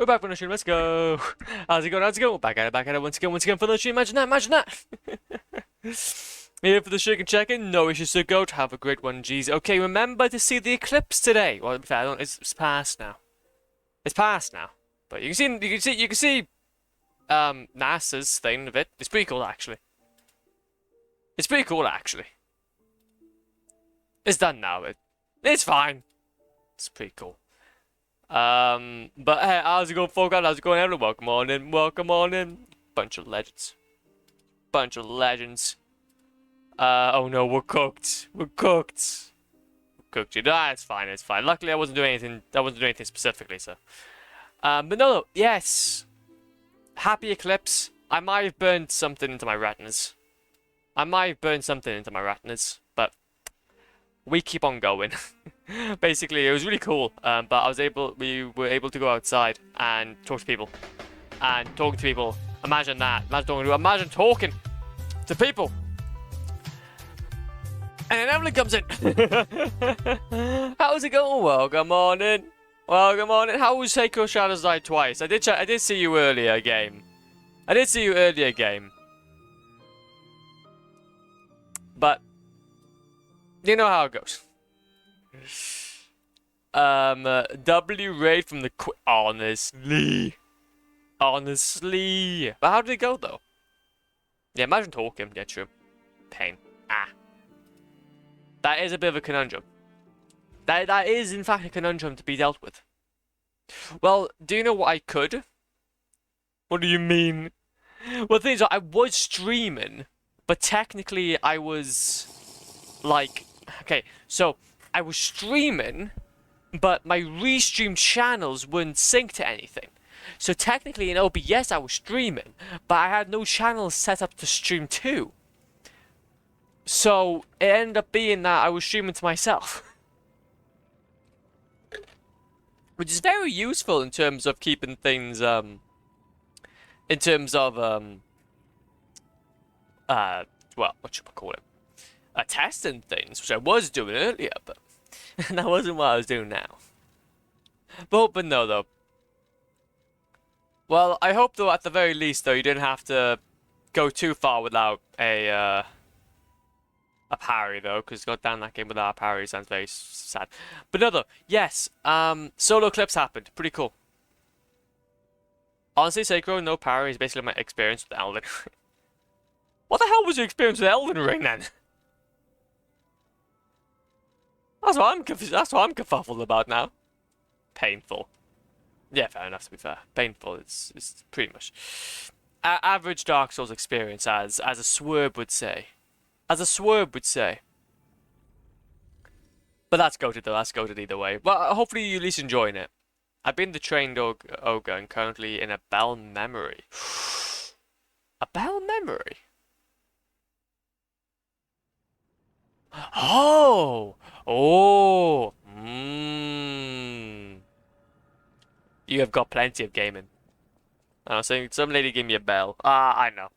We're back from the stream. Let's go. How's it going? How's it going? Back at it. Once again for the stream. Imagine that. Here for the chicken check-in. No issues to go. Have a great one, G's. Okay, remember to see the eclipse today. Well, in fact, it's past now. It's past now. But you can see NASA's thing of it. It's pretty cool, actually. It's done now. It's fine. It's pretty cool. But hey, how's it going, folks? How's it going, everyone? Welcome on in. Bunch of legends. Oh no, we're cooked. You know, it's fine. Luckily, I wasn't doing anything specifically, so. But no, yes. Happy Eclipse. I might have burned something into my retinas. But we keep on going. Basically, it was really cool. But we were able to go outside and talk to people. Imagine that. Imagine talking to people. And then Evelyn comes in. How's it going? Welcome on in. How was Seiko Shadows Die Twice? I did see you earlier, game. But you know how it goes. W raid from the honestly. But how did it go though? Yeah, imagine talking. Yeah, true. Pain. That is a bit of a conundrum. That is in fact a conundrum to be dealt with. Well, do you know what I could? What do you mean? Well, the thing is, I was streaming, but technically I was like, okay, so I was streaming, but my restream channels wouldn't sync to anything. So technically in OBS I was streaming, but I had no channels set up to stream to. So it ended up being that I was streaming to myself. Which is very useful in terms of keeping things, well, what should I call it? Testing things, which I was doing earlier, but that wasn't what I was doing now. But no, though. Well, I hope, though, at the very least, though, you didn't have to go too far without a parry, though, because got down that game without a parry sounds very sad. But no, though, yes, solo eclipse happened. Pretty cool. Honestly, Sekiro, no parry is basically my experience with Elden Ring. What the hell was your experience with Elden Ring, then? That's what I'm kerfuffled about now. Painful. Yeah, fair enough, to be fair. Painful, it's pretty much average Dark Souls experience, as a swerve would say. But that's goated, though. That's goated either way. Well, hopefully you're at least enjoying it. I've been the trained ogre and currently in a bell memory. A bell memory? Oh! You have got plenty of gaming. I was saying some lady gave me a bell. I know.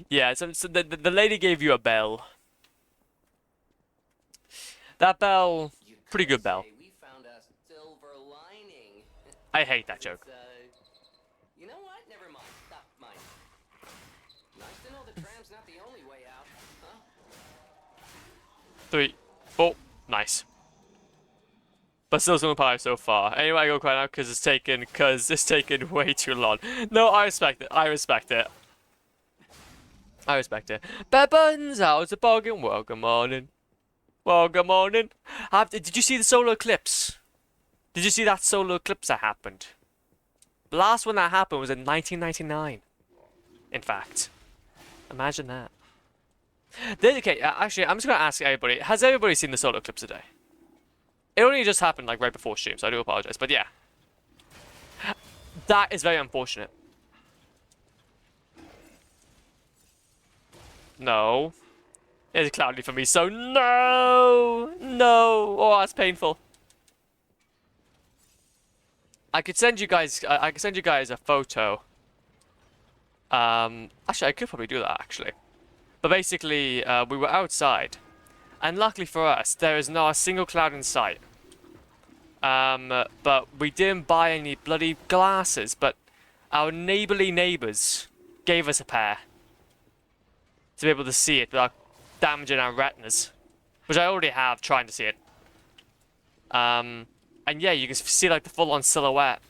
Yeah, so the lady gave you a bell. That bell, pretty good bell. I hate that joke. You know what? Never mind. Stop mine. Nice to know the tram's not the only way out, huh? 3, 4, nice. But still some power so far. Anyway, I go quiet now because it's taken way too long. No, I respect it. Bebbins, how's it bogging? Welcome on in. Did you see the solar eclipse? Did you see that solar eclipse that happened? The last one that happened was in 1999. In fact. Imagine that. Okay, actually, I'm just going to ask everybody. Has everybody seen the solar eclipse today? It only just happened like right before stream, so I do apologize. But yeah. That is very unfortunate. No. It's cloudy for me, so no! Oh, that's painful. I could send you guys a photo. Actually, I could probably do that, actually. But basically, we were outside. And luckily for us, there is not a single cloud in sight. But we didn't buy any bloody glasses, but our neighborly neighbors gave us a pair to be able to see it without damaging our retinas, which I already have trying to see it. And yeah, you can see like the full-on silhouette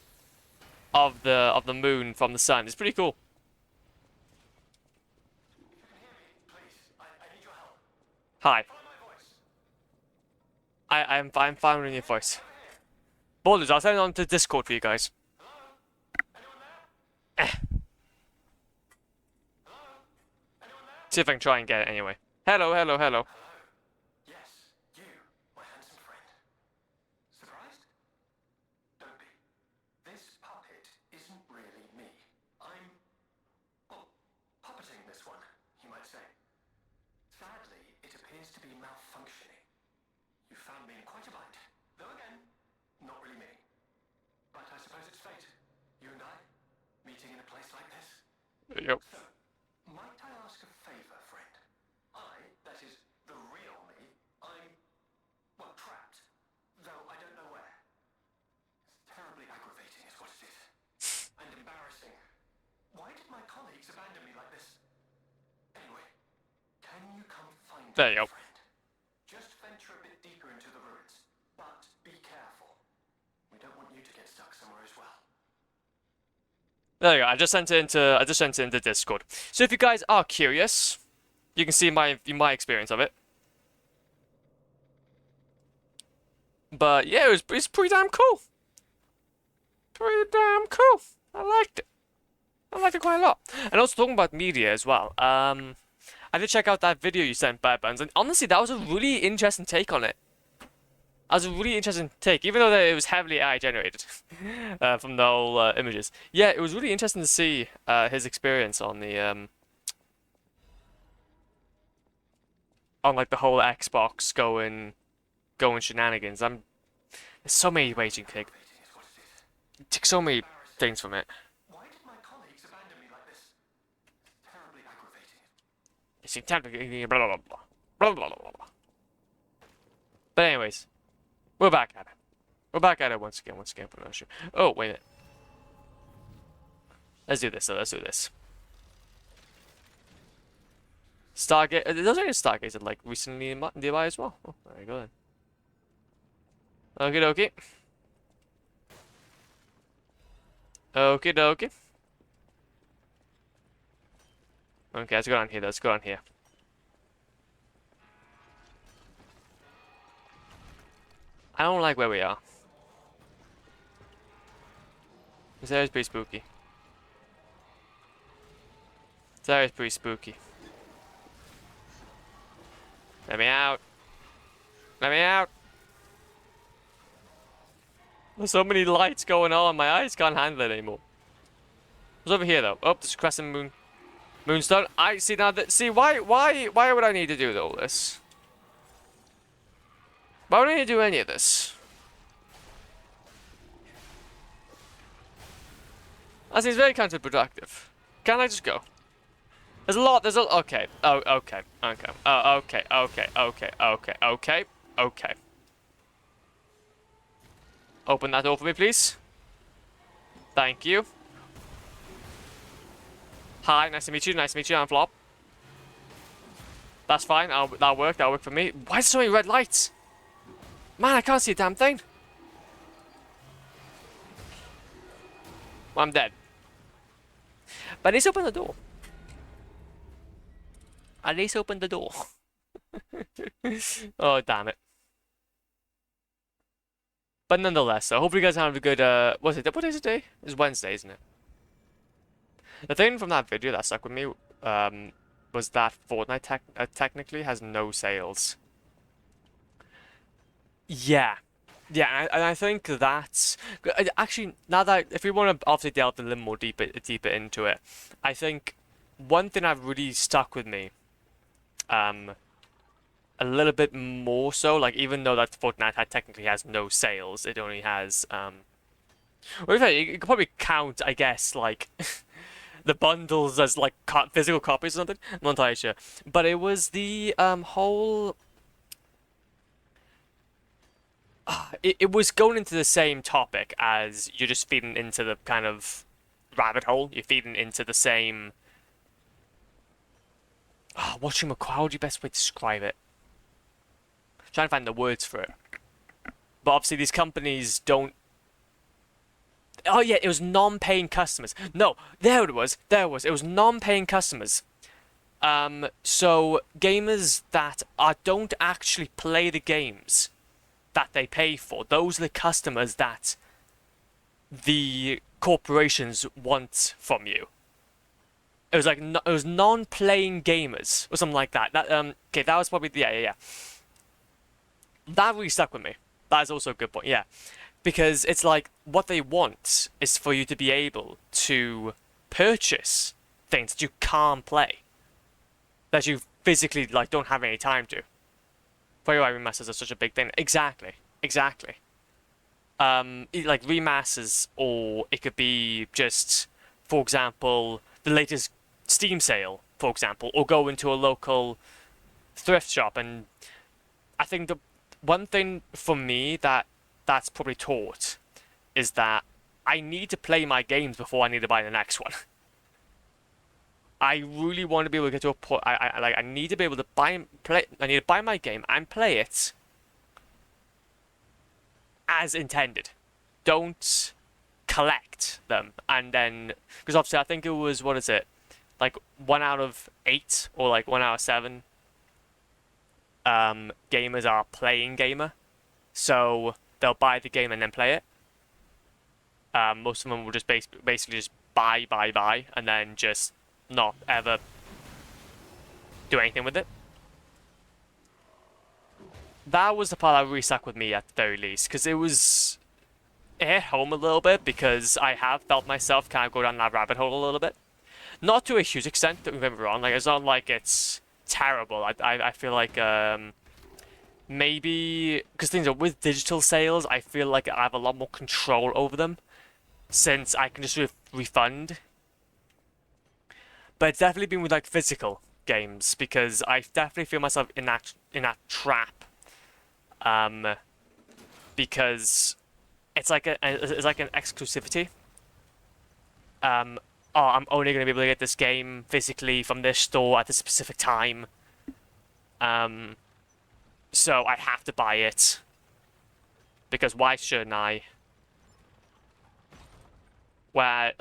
of the moon from the sun. It's pretty cool. Hi. I'm fine with your voice. Boulders, I'll send it on to Discord for you guys. See if I can try and get it anyway. Hello, hello, hello. Yes, you, my handsome friend. Surprised? Don't be. This puppet isn't really me. I'm, well, puppeting this one, you might say. Sadly, it appears to be malfunctioning. You found me in quite a bind. Though again, not really me. But I suppose it's fate. You and I, meeting in a place like this. Yep. So, might I ask a favor, friend? That is, the real me, I'm, well, trapped. Though I don't know where. It's terribly aggravating is what it is. And embarrassing. Why did my colleagues abandon me like this? Anyway, can you come find There me, you go. friend? Just venture a bit deeper into the ruins. But be careful. We don't want you to get stuck somewhere as well. There you go. I just sent it into Discord. So if you guys are curious, you can see my experience of it. But yeah, it's pretty damn cool. Pretty damn cool. I liked it. I liked it quite a lot. And also talking about media as well. I did check out that video you sent, Bad Buns, and honestly, that was a really interesting take on it. That was a really interesting take, even though it was heavily AI generated from the whole images. Yeah, it was really interesting to see his experience on the on like the whole Xbox going shenanigans. There's so many ways you can take so many things from it. Why did my colleagues abandon me like this? It's terribly aggravating. You see, technically, blah blah blah blah blah blah blah. But anyways, we're back at it. We're back at it once again for another show. Oh, wait a minute. Let's do this, so let's do this. Stargate, there's only a Stargate that like recently nearby as well. Oh, there you go then. Okie dokie. Okie dokie. Okay, let's go down here, let's go down here. I don't like where we are. This area is pretty spooky. This area is pretty spooky. Let me out. Let me out. There's so many lights going on, my eyes can't handle it anymore. What's over here though? Oh, there's a crescent moon. Moonstone. I see now that. See, why would I need to do all this? Why would I need to do any of this? That seems very counterproductive. Can I just go? There's a lot. Okay. Oh, okay. Okay. Oh, okay. Okay. Okay. Okay. Okay. Okay. Open that door for me, please. Thank you. Hi. Nice to meet you. Nice to meet you. I'm Flop. That's fine. That'll work. That'll work for me. Why is there so many red lights? Man, I can't see a damn thing. Well, I'm dead. But at least open the door. At least open the door. Oh, damn it. But nonetheless, so hopefully you guys have a good, what is it today? It's Wednesday, isn't it? The thing from that video that stuck with me, was that Fortnite technically has no sales. Yeah. Yeah, and I think that's... Actually, now that... If we want to obviously delve a little more deeper into it, I think one thing that really stuck with me, a little bit more so, like, even though that Fortnite technically has no sales, it only has, well, you could probably count, I guess, like, the bundles as, like, physical copies or something. I'm not entirely sure. But it was the, whole... it was going into the same topic as you're just feeding into the kind of rabbit hole. You're feeding into the same. How would you best way to describe it? Trying to find the words for it. But obviously, these companies don't. Oh yeah, it was non-paying customers. No, there it was. There it was. It was non-paying customers. So gamers that don't actually play the games that they pay for, those are the customers that the corporations want from you. It was like it was non-playing gamers or something like that. Okay, that was probably yeah. That really stuck with me. That is also a good point. Yeah, because it's like what they want is for you to be able to purchase things that you can't play, that you physically like don't have any time to. Probably why remasters are such a big thing. Exactly. Like remasters, or it could be just, for example, the latest Steam sale, for example, or go into a local thrift shop. And I think the one thing for me that's probably taught is that I need to play my games before I need to buy the next one. I really want to be able to get to a point. I need to be able to play. I need to buy my game and play it as intended. Don't collect them and then, because obviously I think it was, what is it, like 1 out of 8 or like 1 out of 7 gamers are playing gamer, so they'll buy the game and then play it. Most of them will just basically just buy, and then just not ever do anything with it. That was the part that really stuck with me at the very least, because it hit home a little bit, because I have felt myself kind of go down that rabbit hole a little bit. Not to a huge extent, don't get me wrong, like it's not like it's terrible. I feel like maybe, because things are with digital sales, I feel like I have a lot more control over them, since I can just refund. But it's definitely been with like physical games, because I definitely feel myself in that trap. Because it's like an exclusivity. I'm only going to be able to get this game physically from this store at a specific time. So I have to buy it, because why shouldn't I? Where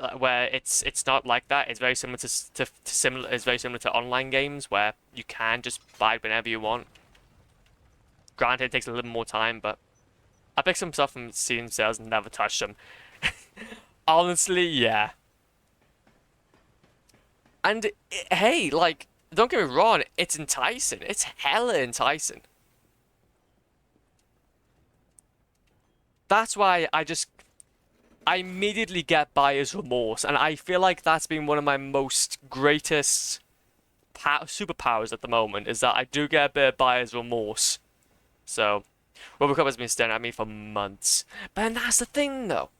it's not like that. It's very similar it's very similar to online games where you can just buy it whenever you want. Granted, it takes a little more time, but I picked some stuff from Steam sales and never touched them. Honestly, yeah. And hey, like, don't get me wrong, it's enticing. It's hella enticing. That's why I immediately get buyer's remorse, and I feel like that's been one of my most greatest superpowers at the moment, is that I do get a bit of buyer's remorse. So, Robocop has been staring at me for months. But that's the thing, though.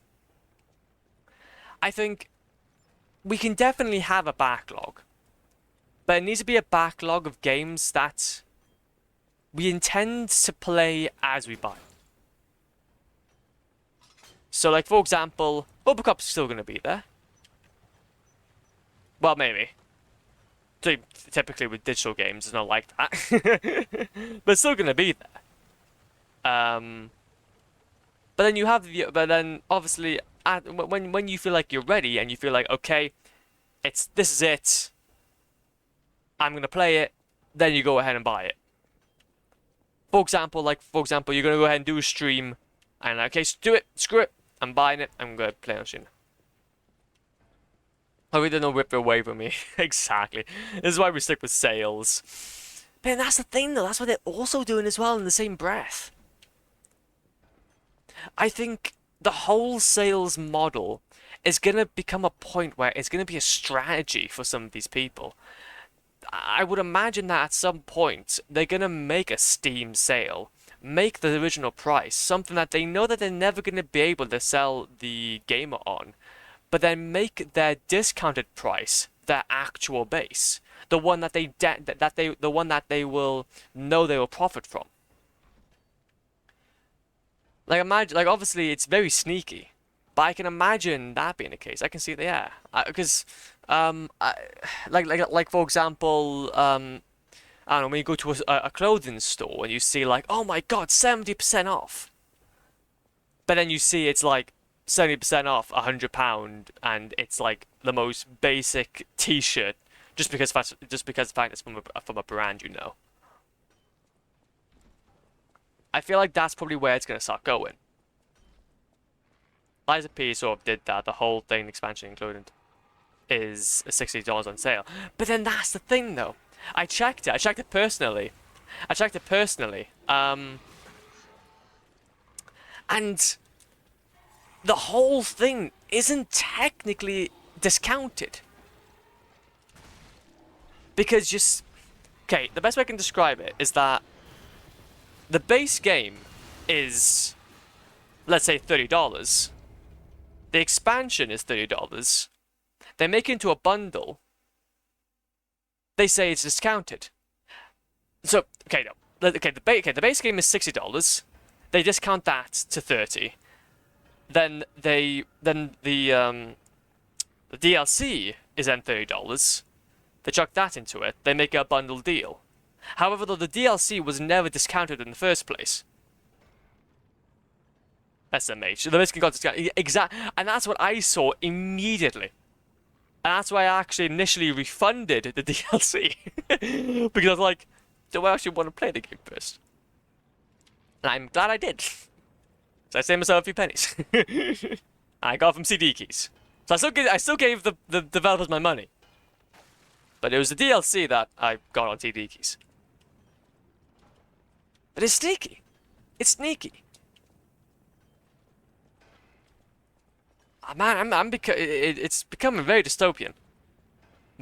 I think we can definitely have a backlog, but it needs to be a backlog of games that we intend to play as we buy. So, like, for example, Robocop's still going to be there. Well, maybe. Typically with digital games, it's not like that. But it's still going to be there. But then you have but then obviously when you feel like you're ready and you feel like, okay, this is it, I'm gonna play it, then you go ahead and buy it. For example, you're gonna go ahead and do a stream, and okay, do it, screw it, I'm buying it, I'm gonna play on stream. I really don't whip it away from me. Exactly. This is why we stick with sales. Man, that's the thing though, that's what they're also doing as well in the same breath. I think the whole sales model is going to become a point where it's going to be a strategy for some of these people. I would imagine that at some point they're going to make a Steam sale, make the original price something that they know that they're never going to be able to sell the gamer on, but then make their discounted price their actual base, the one that they will know they will profit from. Like imagine, like obviously it's very sneaky, but I can imagine that being the case. I can see that, yeah, because I, like for example, I don't know, when you go to a clothing store and you see like, oh my God, 70% off, but then you see it's like 70% off £100, and it's like the most basic T-shirt, just because the fact it's from a brand, you know. I feel like that's probably where it's gonna start going. Liza P sort of did that. The whole thing, expansion included, is $60 on sale. But then that's the thing, though. I checked it. I checked it personally. And the whole thing isn't technically discounted. Because just... Okay, the best way I can describe it is that the base game is, let's say, $30. The expansion is $30. They make it into a bundle. They say it's discounted. So, okay, no. Okay, the base game is $60. They discount that to 30. Then the DLC is then $30. They chuck that into it. They make a bundle deal. However, though, the DLC was never discounted in the first place. SMH. The base game got discounted. And that's what I saw immediately. And that's why I actually initially refunded the DLC. Because I was like, do I actually want to play the game first? And I'm glad I did. So I saved myself a few pennies. I got from CD keys. So I still gave the developers my money. But it was the DLC that I got on CD keys. But it's sneaky. It's sneaky. Oh, man, it's becoming very dystopian.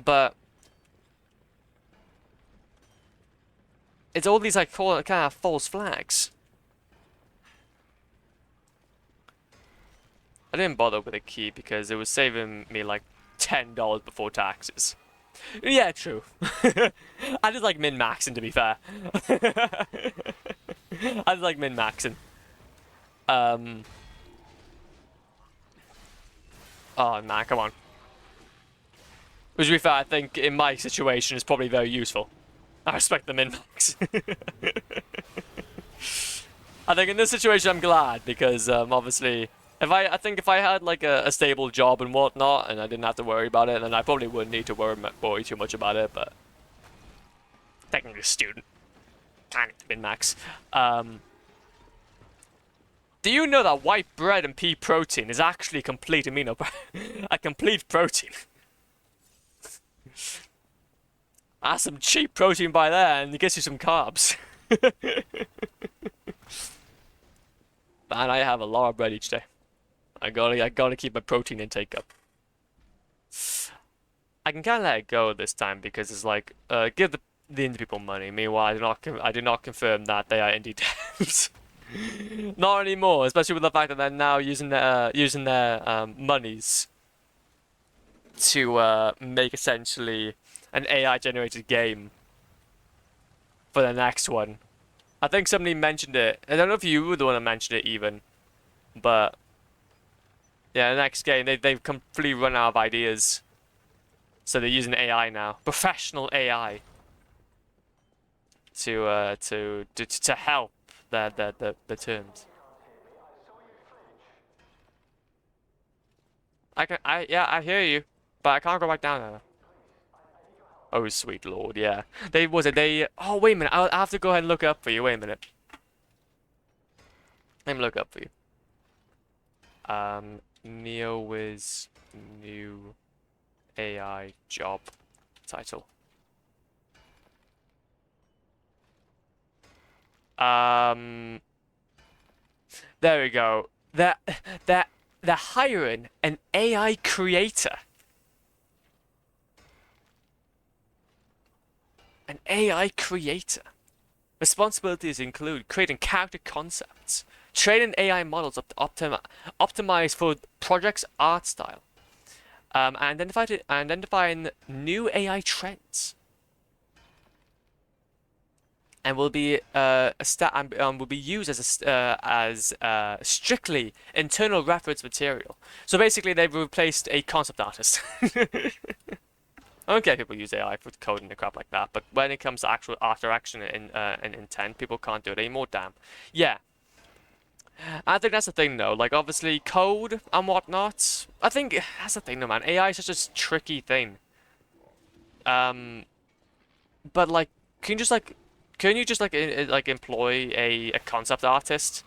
But it's all these like kind of false flags. I didn't bother with a key because it was saving me like $10 before taxes. Yeah, true. I just like min-maxing, to be fair. I just like min-maxing. Oh man, come on. Which, to be fair, I think in my situation is probably very useful. I respect the min-max. I think in this situation I'm glad because obviously, I think if I had like a stable job and whatnot and I didn't have to worry about it, then I probably wouldn't need to worry too much about it. But technically, a student, kind of min-max. Do you know that white bread and pea protein is actually a complete a complete protein? That's some cheap protein by there, and it gets you some carbs. Man, I have a lot of bread each day. I gotta keep my protein intake up. I can kind of let it go this time because it's like, give the indie people money. Meanwhile, I do not confirm that they are indie devs. Not anymore, especially with the fact that they're now using their monies to make essentially an AI generated game for the next one. I think somebody mentioned it. I don't know if you were the one that mentioned it even, but yeah, the next game they've completely run out of ideas, so they're using AI now, professional AI, to help the terms. I hear you, but I can't go back down there. Oh sweet lord, yeah. Oh wait a minute, I have to go ahead and look up for you. Wait a minute. Let me look up for you. NeoWiz new AI job title. There we go. They're hiring an AI creator. An AI creator. Responsibilities include creating character concepts, training AI models optimized for project's art style, identifying new AI trends, and will be will be used as strictly internal reference material. So basically, they've replaced a concept artist. I don't care if people use AI for coding and crap like that, but when it comes to actual art direction and intent, people can't do it anymore. Damn. Yeah. I think that's the thing, though. Like, obviously, code and whatnot. I think that's the thing, though, man. AI is such a tricky thing. But like, can you just like employ a concept artist?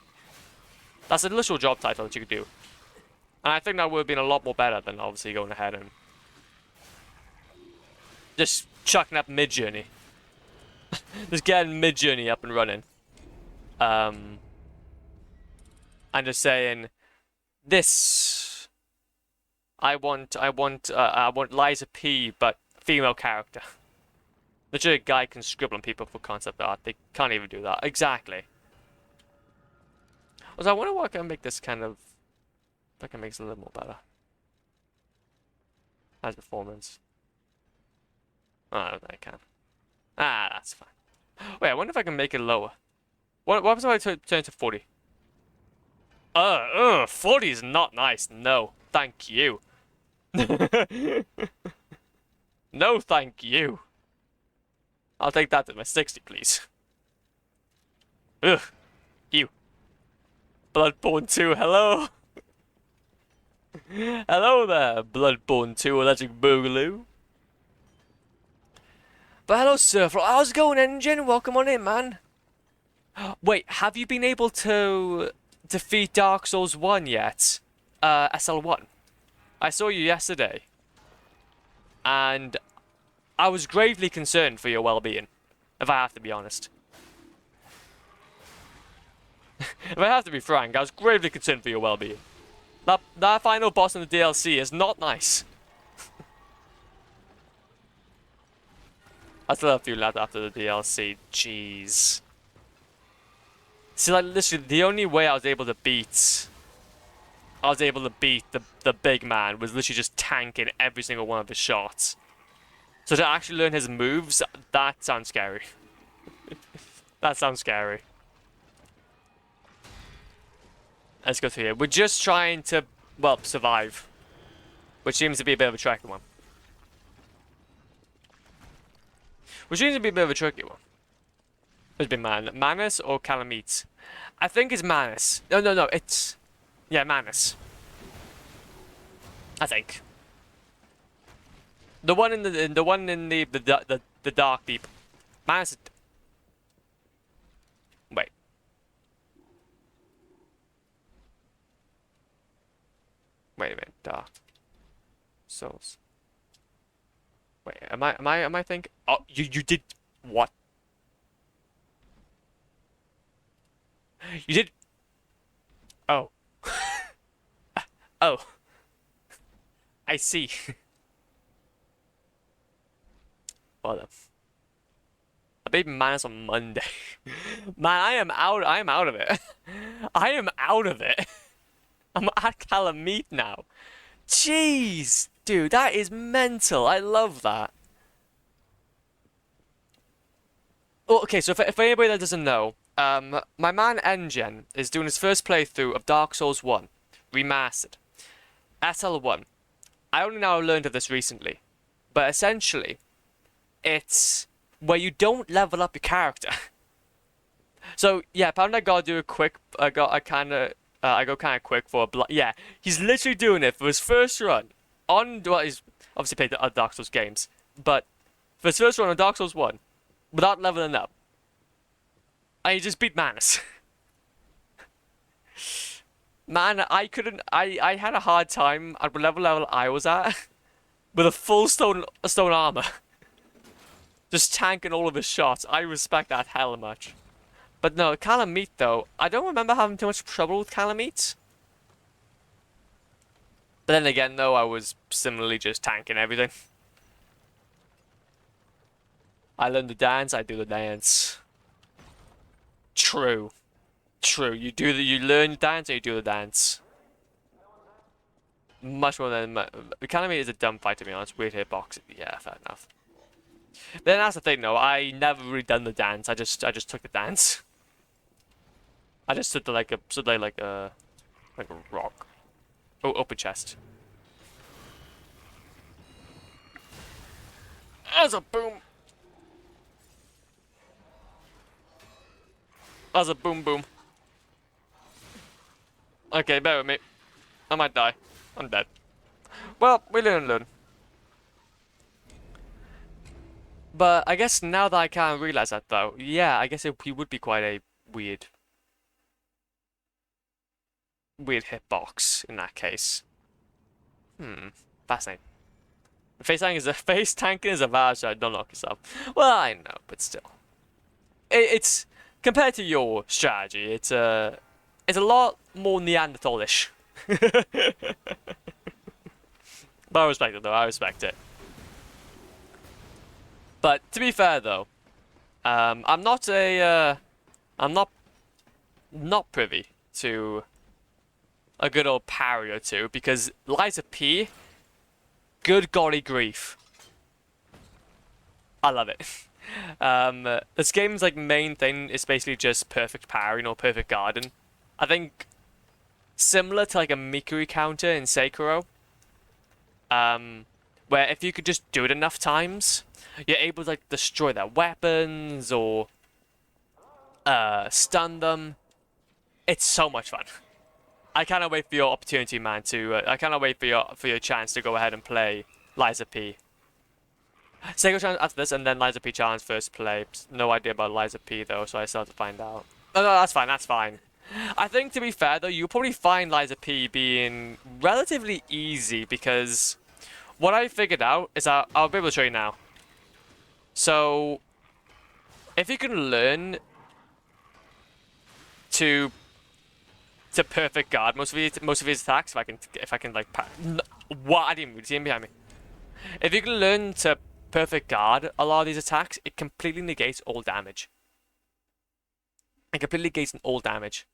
That's a literal job title that you could do, and I think that would have been a lot more better than obviously going ahead and just chucking up Mid-Journey, just getting Mid-Journey up and running, and just saying, this, I want Liza P, but female character. Literally, a guy can scribble on people for concept art. They can't even do that. Exactly. So I wonder what I can make this kind of, if I can make it a little more better. As performance. Oh, I don't think I can. Ah, that's fine. Wait, I wonder if I can make it lower. What happens if I turn to 40? 40 is not nice. No, thank you. No, thank you. I'll take that to my 60, please. Ugh. Ew. Bloodborne 2, hello. Hello there, Bloodborne 2 Electric Boogaloo. But hello, Surfer. How's it going, Engine? Welcome on in, man. Wait, have you been able to defeat Dark Souls 1 yet? SL1. I saw you yesterday. And I was gravely concerned for your well-being, if I have to be honest. If I have to be frank, I was gravely concerned for your well-being. That final boss in the DLC is not nice. I still have a few left after the DLC. Jeez. See, like, literally, the only way I was able to beat the big man was literally just tanking every single one of his shots. So to actually learn his moves, that sounds scary. That sounds scary. Let's go through here. We're just trying to, well, survive. Which seems to be a bit of a tricky one. Which seems to be a bit of a tricky one. It's been Manus or Calamite? I think it's Manus. No, it's... Yeah, Manus. I think. The one in the dark deep. Manus. Wait. Wait a minute. Dark Souls. Wait. Am I thinking? Oh, you did what? You did. Oh. Oh. I see. Well then. I beat Manus on Monday. Man, I am out of it. I am out of it. I'm at Calamite now. Jeez, dude, that is mental. I love that. Oh, okay, so if anybody that doesn't know, my man Engen is doing his first playthrough of Dark Souls 1, remastered. SL1. I only now learned of this recently, but essentially, it's where you don't level up your character. So yeah, apparently I gotta do a quick. I go kind of quick for a yeah. He's literally doing it for his first run on. Well, he's obviously played the other Dark Souls games, but for his first run on Dark Souls 1, without leveling up, and he just beat Manus. Man, I couldn't. I had a hard time at whatever level I was at with a full stone armor, just tanking all of his shots. I respect that hella much. But no, Calamite though, I don't remember having too much trouble with Calamite. But then again, though, I was similarly just tanking everything. I learn the dance, I do the dance. True. True. You learn the dance, or you do the dance. Much more than Calamite is a dumb fight, to be honest. Weird hitbox. Yeah, fair enough. Then that's the thing, though. I never really done the dance. I just took the dance. I just stood there like a rock. Oh, open chest. That's a boom. That's a boom boom. Okay, bear with me. I might die. I'm dead. Well, we learn and learn. But I guess now that I can't realize that, though, yeah, I guess he would be quite a weird hitbox in that case. Fascinating. Face tanking is a valve, so don't lock yourself. Well, I know, but still, it's compared to your strategy, it's a lot more Neanderthalish. But I respect it, though. I respect it. But to be fair, though, I'm not privy to a good old parry or two because Liza P, good golly grief, I love it. This game's like main thing is basically just perfect parry, perfect garden. I think similar to like a Mikuri counter in Sekiro, where if you could just do it enough times, you're able to like destroy their weapons or stun them. It's so much fun. I cannot wait for your opportunity, man. I cannot wait for your chance to go ahead and play Liza P. Sekiro challenge after this, and then Liza P challenge first play. No idea about Liza P though, so I still have to find out. No, that's fine. That's fine. I think to be fair though, you'll probably find Liza P being relatively easy because what I figured out is I'll be able to show you now. So if you can learn to perfect guard most of his attacks, if I can like what I didn't even see him behind me. If you can learn to perfect guard a lot of these attacks, it completely negates all damage. It completely negates all damage.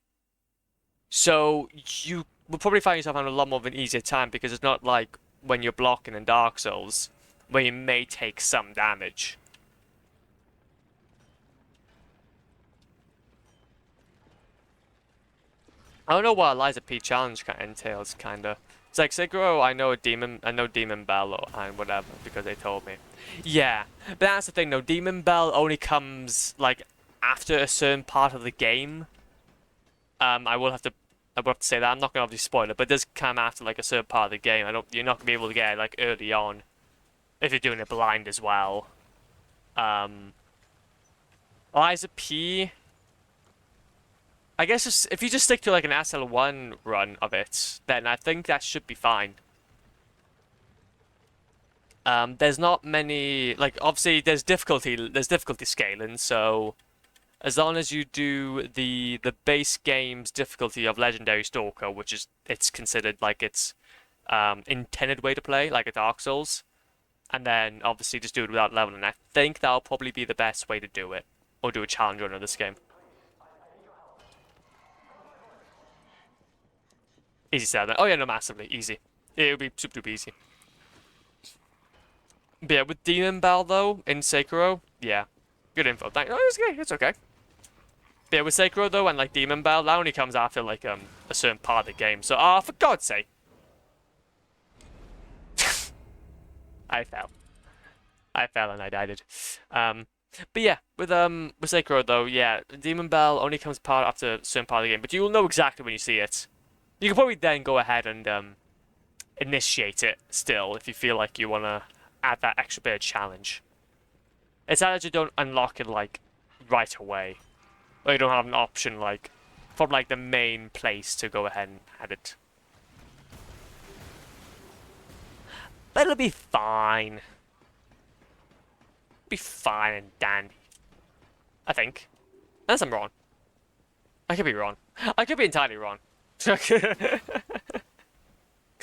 So you will probably find yourself having a lot more of an easier time because it's not like when you're blocking in Dark Souls where you may take some damage. I don't know what Liza P challenge kind of entails, kinda. It's like Sekiro, I know Demon Bell and whatever because they told me. Yeah, but that's the thing though. Demon Bell only comes like after a certain part of the game. I will have to say that I'm not gonna obviously spoil it, but it does come after like a certain part of the game. You're not gonna be able to get it like early on if you're doing it blind as well. Liza P. I guess just, if you just stick to like an SL1 run of it, then I think that should be fine. There's not many, like obviously there's difficulty scaling, so as long as you do the base game's difficulty of Legendary Stalker, which is it's considered like its intended way to play, like a Dark Souls, and then obviously just do it without leveling. I think that'll probably be the best way to do it, or do a challenge run of this game. Easy 7. Oh yeah, no, massively easy. It would be super duper easy. But yeah, with Demon Bell though in Sekiro, yeah, good info. Oh, it's okay. It's okay. But yeah, with Sekiro though and like Demon Bell, that only comes after like a certain part of the game. So for God's sake, I fell. I fell and I died. But yeah, with Sekiro though, yeah, Demon Bell only comes after a certain part of the game, but you'll know exactly when you see it. You can probably then go ahead and initiate it still if you feel like you want to add that extra bit of challenge. It's that you don't unlock it like right away, or you don't have an option like from like the main place to go ahead and add it. But it'll be fine. Be fine and dandy. I think. Unless I'm wrong. I could be wrong. I could be entirely wrong. Because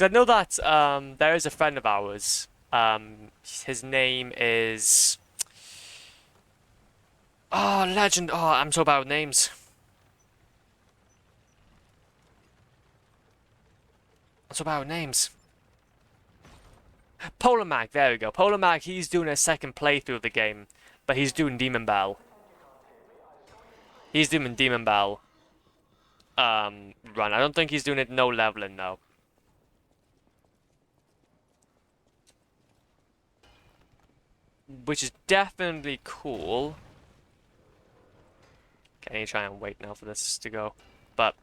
I know that there is a friend of ours. His name is... Oh, legend. Oh, I'm so bad with names. I'm so bad with names. Polar Mag, there we go. Polar Mag, he's doing a second playthrough of the game, but he's doing Demon Bell. He's doing Demon Bell run. I don't think he's doing it no leveling though. Which is definitely cool. Okay, I need to try and wait now for this to go. But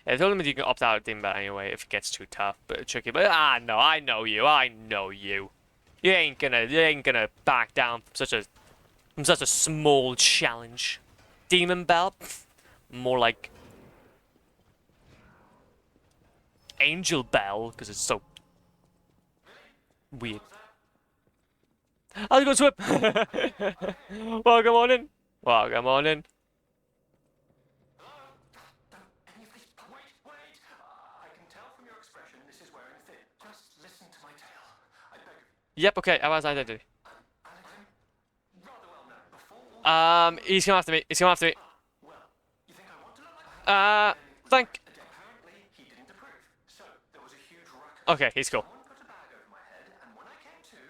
yeah, the only means you can opt out of Demon Bell anyway if it gets too tough, but tricky. But no, I know you. I know you. You ain't gonna back down from such a small challenge. Demon Bell, more like Angel Bell because it's so weird. I'll go swim. Welcome on in. Welcome on in. Any of these... Wait, wait! I can tell from your expression this is wearing thin. Just listen to my tale. I beg of you. Yep. Okay. How was identity? I'm rather well known. Before all He's coming after me. He's coming after me. well, you think I want to look like Thank. apparently he didn't approve. So there was a huge ruckus. Okay, he's cool. Someone put a bag over my head, and when I came to,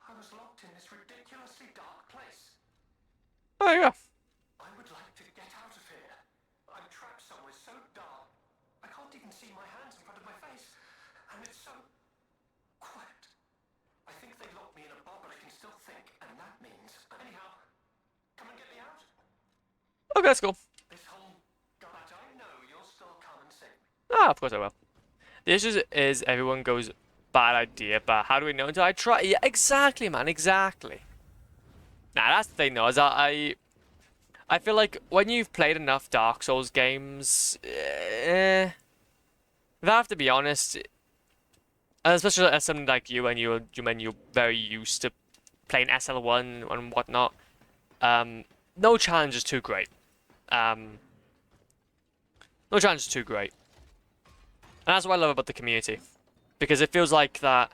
I was locked in this ridiculously dark place. Oh, there you go. I would like to get out of here. I'm trapped somewhere so dark, I can't even see my hands in front of my face. And it's so quiet. I think they locked me in a bar, but I can still think, and that means... Anyhow, come and get me out. Okay, that's cool. This whole... But I know you'll still come and save me. Of course I will. The issue is everyone goes, bad idea, but how do we know until I try? Yeah, exactly, man, exactly. Nah, that's the thing, though, is I feel like when you've played enough Dark Souls games, if I have to be honest, especially as something like you, when you're very used to playing SL1 and whatnot, no challenge is too great. No challenge is too great. And that's what I love about the community. Because it feels like that...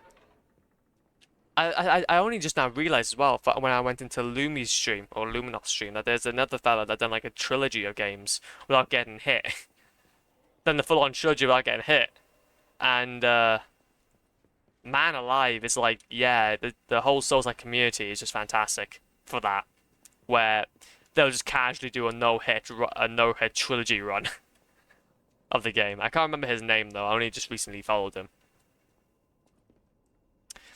I only just now realized as well, when I went into Lumi's stream, or Luminoff's stream, that there's another fella that done like a trilogy of games without getting hit. Then the full-on trilogy without getting hit. And, man alive, it's like, yeah, the whole Souls-like community is just fantastic for that. Where they'll just casually do a no-hit trilogy run of the game. I can't remember his name though, I only just recently followed him.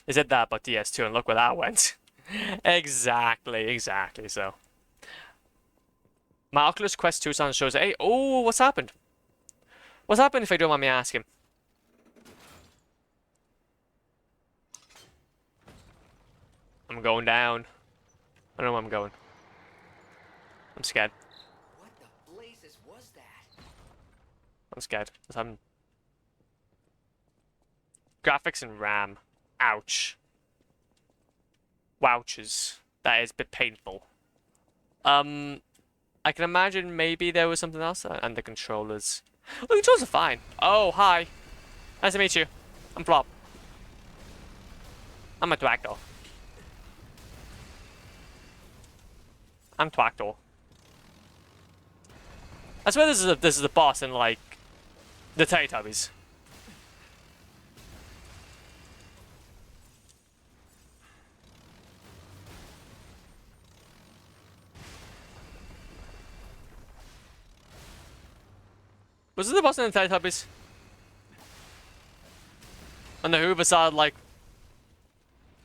They said that about DS2 and look where that went. Exactly so. My Oculus Quest 2 sound shows, hey, oh, what's happened? What's happened if I don't mind me asking? I'm going down. I know where I'm going. I'm scared. What the blazes was that? I'm scared. Graphics and RAM. Ouch. Wouches. That is a bit painful. I can imagine maybe there was something else. And the controllers. Oh, the controllers are fine. Oh, hi. Nice to meet you. I'm Flop. I'm a Twactor. I'm Twactor. I swear this is a boss in like the Teletubbies. Was it the boss in the Teletubbies? On the Hoover side, like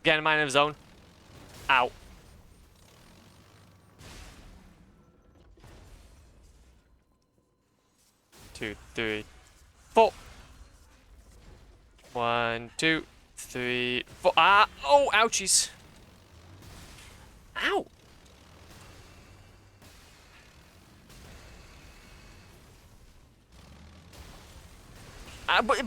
getting a mind of his own. Ow. Two, three, four. 1, 2, 3, 4. Ah! Oh, ouchies. Ow! But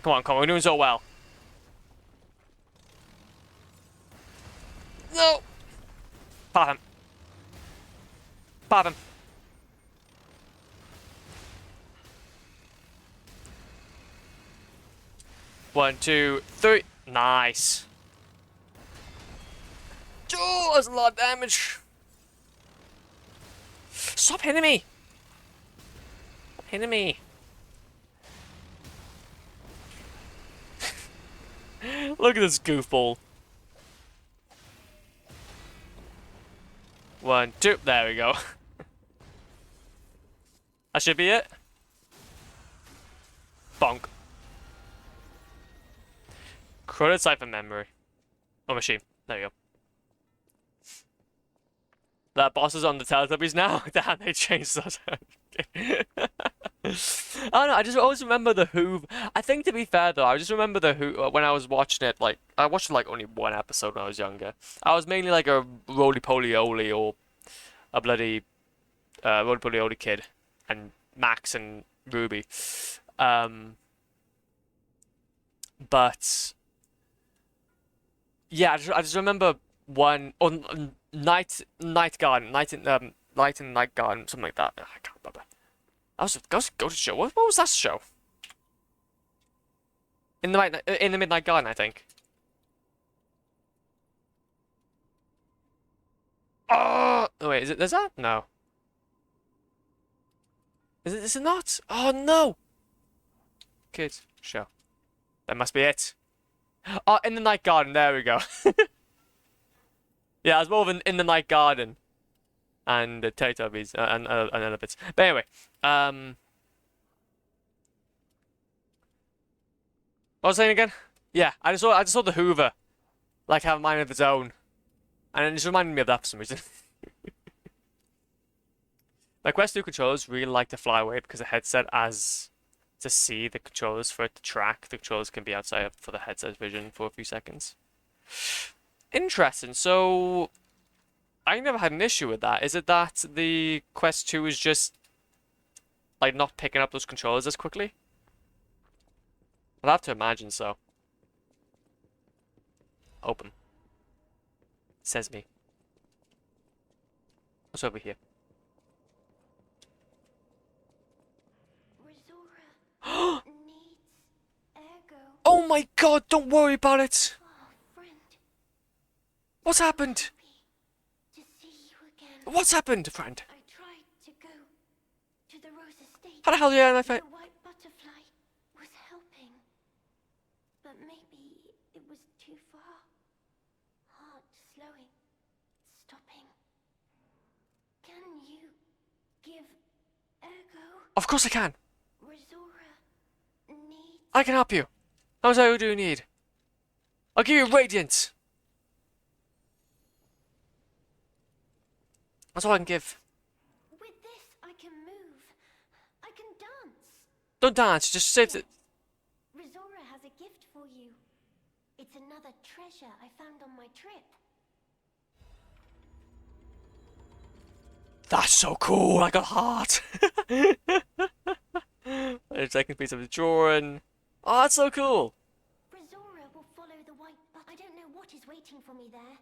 come on, we're doing so well. No! Pop him. Pop him. One, two, three. Nice. Oh, that's a lot of damage. Stop hitting me! hitting me. Look at this goofball. 1, 2. There we go. That should be it. Bonk. Credit cipher memory. Oh, machine. There you go. That boss is on the Teletubbies now? Damn, they changed that. I don't know, I just always remember the Hoover. I think, to be fair though, I just remember the Hoover when I was watching it. Like, I watched like only one episode when I was younger. I was mainly like a roly-poly-oly or a bloody roly-poly-oly kid, and Max and Ruby. But yeah, I just remember one on Night Garden, Night in Night Garden, something like that. I can't remember. That was a ghost show. What was that show? In the Midnight Garden, I think. Oh wait, is it? There's that? No. Is it not? Oh no! Kids show. That must be it. Oh, In the Night Garden. There we go. Yeah, I was more of in the Night Garden and the Teletubbies and other bits. But anyway, what was I saying again? Yeah, I just saw the Hoover like have a mind of its own, and it just reminded me of that for some reason. My Quest 2 controllers really like to fly away because the headset as to see the controllers for it to track. The controllers can be outside for the headset vision for a few seconds. Interesting. So I never had an issue with that. Is it that the Quest 2 is just like not picking up those controllers as quickly? I'd have to imagine so. Open. Says me. What's over here? Needs Ergo. Oh my god, don't worry about it! Oh, friend. What's happened? To see you again. What's happened, friend? I tried to go to the Rose Estate. How the hell are you out of my The face? white butterfly was helping. But maybe it was too far. Heart slowing. Stopping. Can you give Ergo? Of course I can. Resora needs I can help you. How much do you need? I'll give you Radiant. That's all I can give. With this, I can move. I can dance. Don't dance, just save it. Resora has a gift for you. It's another treasure I found on my trip. That's so cool, I got a heart. The second piece of the drawing. Oh, that's so cool. Resora will follow the white but I don't know what is waiting for me there.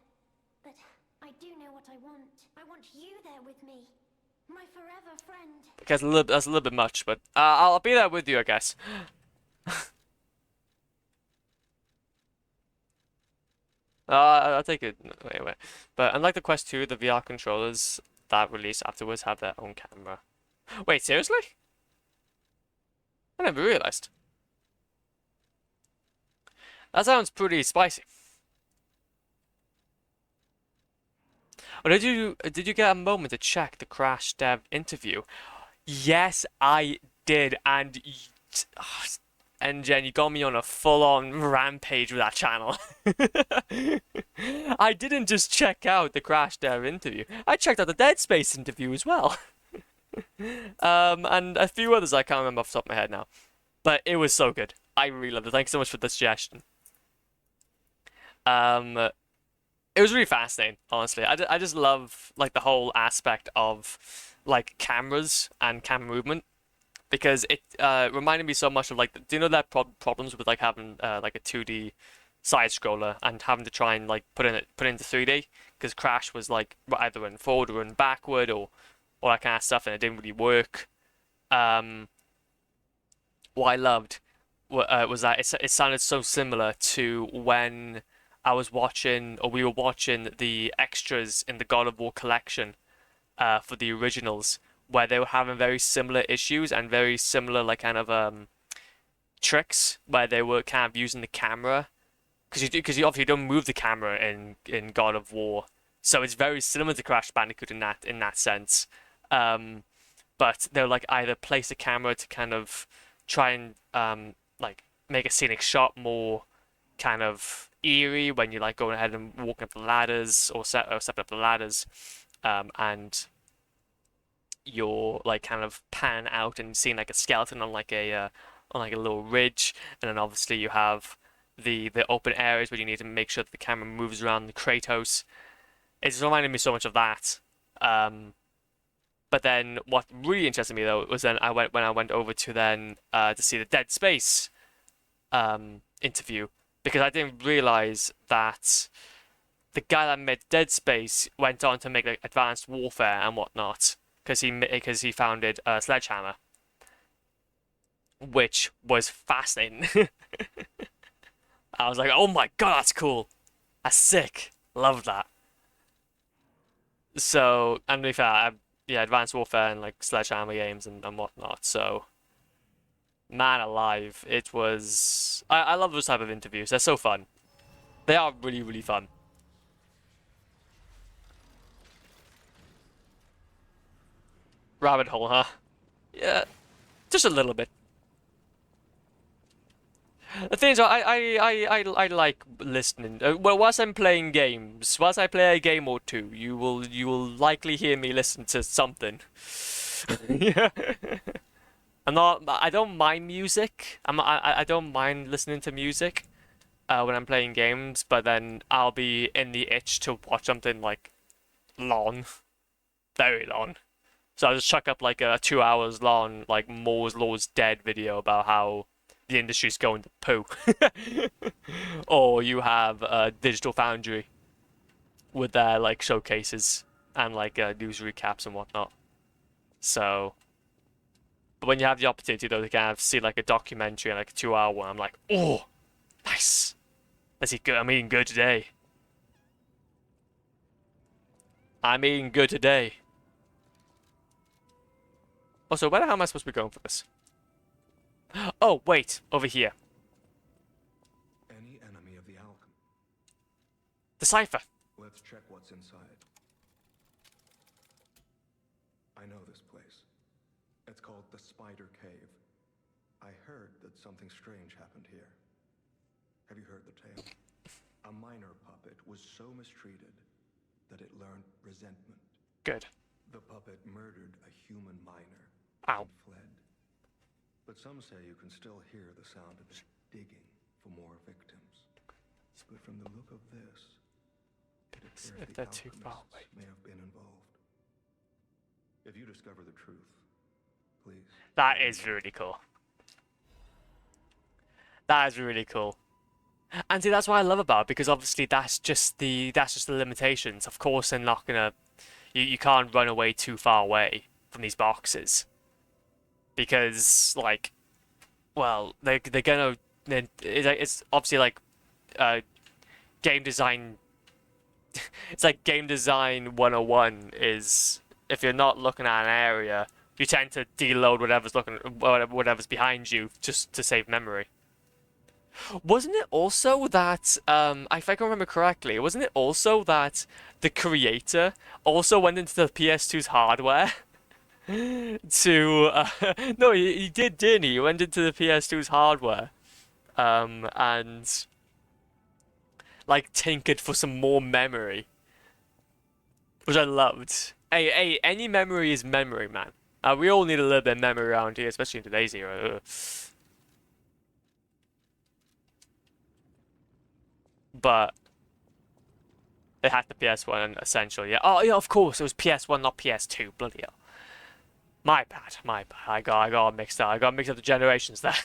But I do know what I want. I want you there with me. My forever friend. Okay, that's a little bit much, but I'll be there with you, I guess. I'll take it. Wait. But unlike the Quest 2, the VR controllers that release afterwards have their own camera. Wait, seriously? I never realized. That sounds pretty spicy. Or did you get a moment to check the Crash Dev interview? Yes, I did, and Jen, you got me on a full-on rampage with that channel. I didn't just check out the Crash Dev interview. I checked out the Dead Space interview as well. And a few others I can't remember off the top of my head now. But it was so good. I really loved it. Thanks so much for the suggestion. It was really fascinating, honestly. I just love like the whole aspect of like cameras and camera movement because it reminded me so much of like do you know that problems with like having like a 2D side scroller and having to try and like put it into 3D because Crash was like either in forward or in backward or all that kind of stuff and it didn't really work. What I loved was that it sounded so similar to when I was watching, or we were watching the extras in the God of War collection for the originals, where they were having very similar issues and very similar like kind of tricks where they were kind of using the camera because you obviously don't move the camera in God of War, so it's very similar to Crash Bandicoot in that sense. But they'll like either place a camera to kind of try and like make a scenic shot more kind of eerie when you're like going ahead and walking up the ladders or stepping up the ladders, and you're like kind of pan out and seeing like a skeleton on like a little ridge, and then obviously you have the open areas where you need to make sure that the camera moves around the Kratos. It's reminded me so much of that. But then what really interested me though was then when I went over to then to see the Dead Space interview, because I didn't realize that the guy that made Dead Space went on to make like Advanced Warfare and whatnot, because he founded Sledgehammer, which was fascinating. I was like, oh my god, that's cool, that's sick, love that. So, and to be fair, yeah, Advanced Warfare and like Sledgehammer games and whatnot. So, man alive, it was. I love those type of interviews. They're so fun. They are really, really fun. Rabbit hole, huh? Yeah, just a little bit. The thing is, I like listening. Well, whilst I'm playing games, whilst I play a game or two, you will likely hear me listen to something. Yeah. I don't mind music. I don't mind listening to music when I'm playing games, but then I'll be in the itch to watch something like long, very long. So I'll just chuck up like a 2 hours long like Moore's Law's Dead video about how the industry's going to poo. Or you have Digital Foundry with their like showcases and like news recaps and whatnot. So, but when you have the opportunity though to kind of see like a documentary and like a 2 hour one, I'm like, oh, nice. Let's eat good. I'm eating good today. I'm eating good today. Also, where the hell am I supposed to be going for this? Oh, wait, over here. Any enemy of the alchemy. The cipher. Let's check what's inside. I know this place. It's called the Spider Cave. I heard that something strange happened here. Have you heard the tale? A minor puppet was so mistreated that it learned resentment. Good. The puppet murdered a human miner Ow. and fled. But some say you can still hear the sound of it digging for more victims. But from the look of this, it appears If the they're too far alchemists away. may have been involved. If you discover the truth, please. That is really cool. That is really cool. And see, that's what I love about it, because obviously that's just the limitations. Of course, they're not gonna. You can't run away too far away from these boxes, because like, well, they're gonna. It's obviously like, game design. It's like game design 101 is if you're not looking at an area, you tend to deload whatever's behind you just to save memory. Wasn't it also that, if I can remember correctly, wasn't it also that the creator also went into the PS2's hardware to, no, he did, didn't he? He went into the PS2's hardware, and, like, tinkered for some more memory, which I loved. Hey, any memory is memory, man. We all need a little bit of memory around here, especially in today's era. Ugh. But they had the PS1 essentially. Yeah. Oh yeah, of course it was PS1, not PS2. Bloody hell. My bad. I got mixed up. I got mixed up the generations there.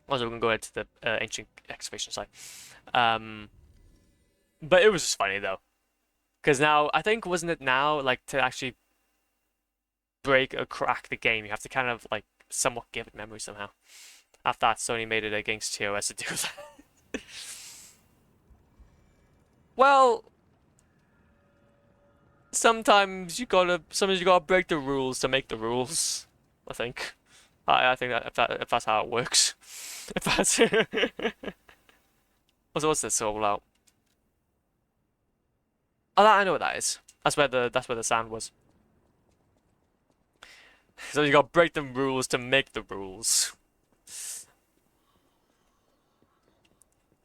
Also, we're gonna go into the ancient excavation site. But it was just funny though, because now I think wasn't it now like to actually break or crack the game, you have to kind of like somewhat give it memory somehow. I thought Sony made it against TOS to do that. sometimes you gotta break the rules to make the rules. I think. I think that if that's how it works. If that's what's this all about? Oh, I know what that is. That's where the sand was. So you gotta break the rules to make the rules.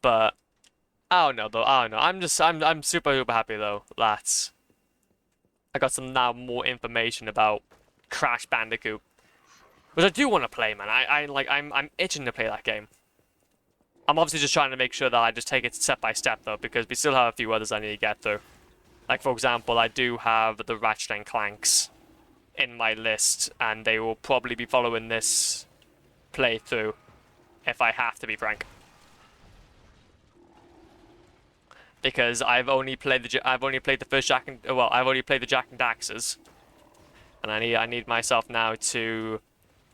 But I don't know though. I don't know. I'm super happy though that I got some now more information about Crash Bandicoot, which I do want to play, man. I'm itching to play that game. I'm obviously just trying to make sure that I just take it step by step though, because we still have a few others I need to get through. Like for example, I do have the Ratchet and Clanks in my list, and they will probably be following this playthrough if I have to be frank. Because I've only played the first Jack and I've only played the Jack and Daxters, and I need myself now to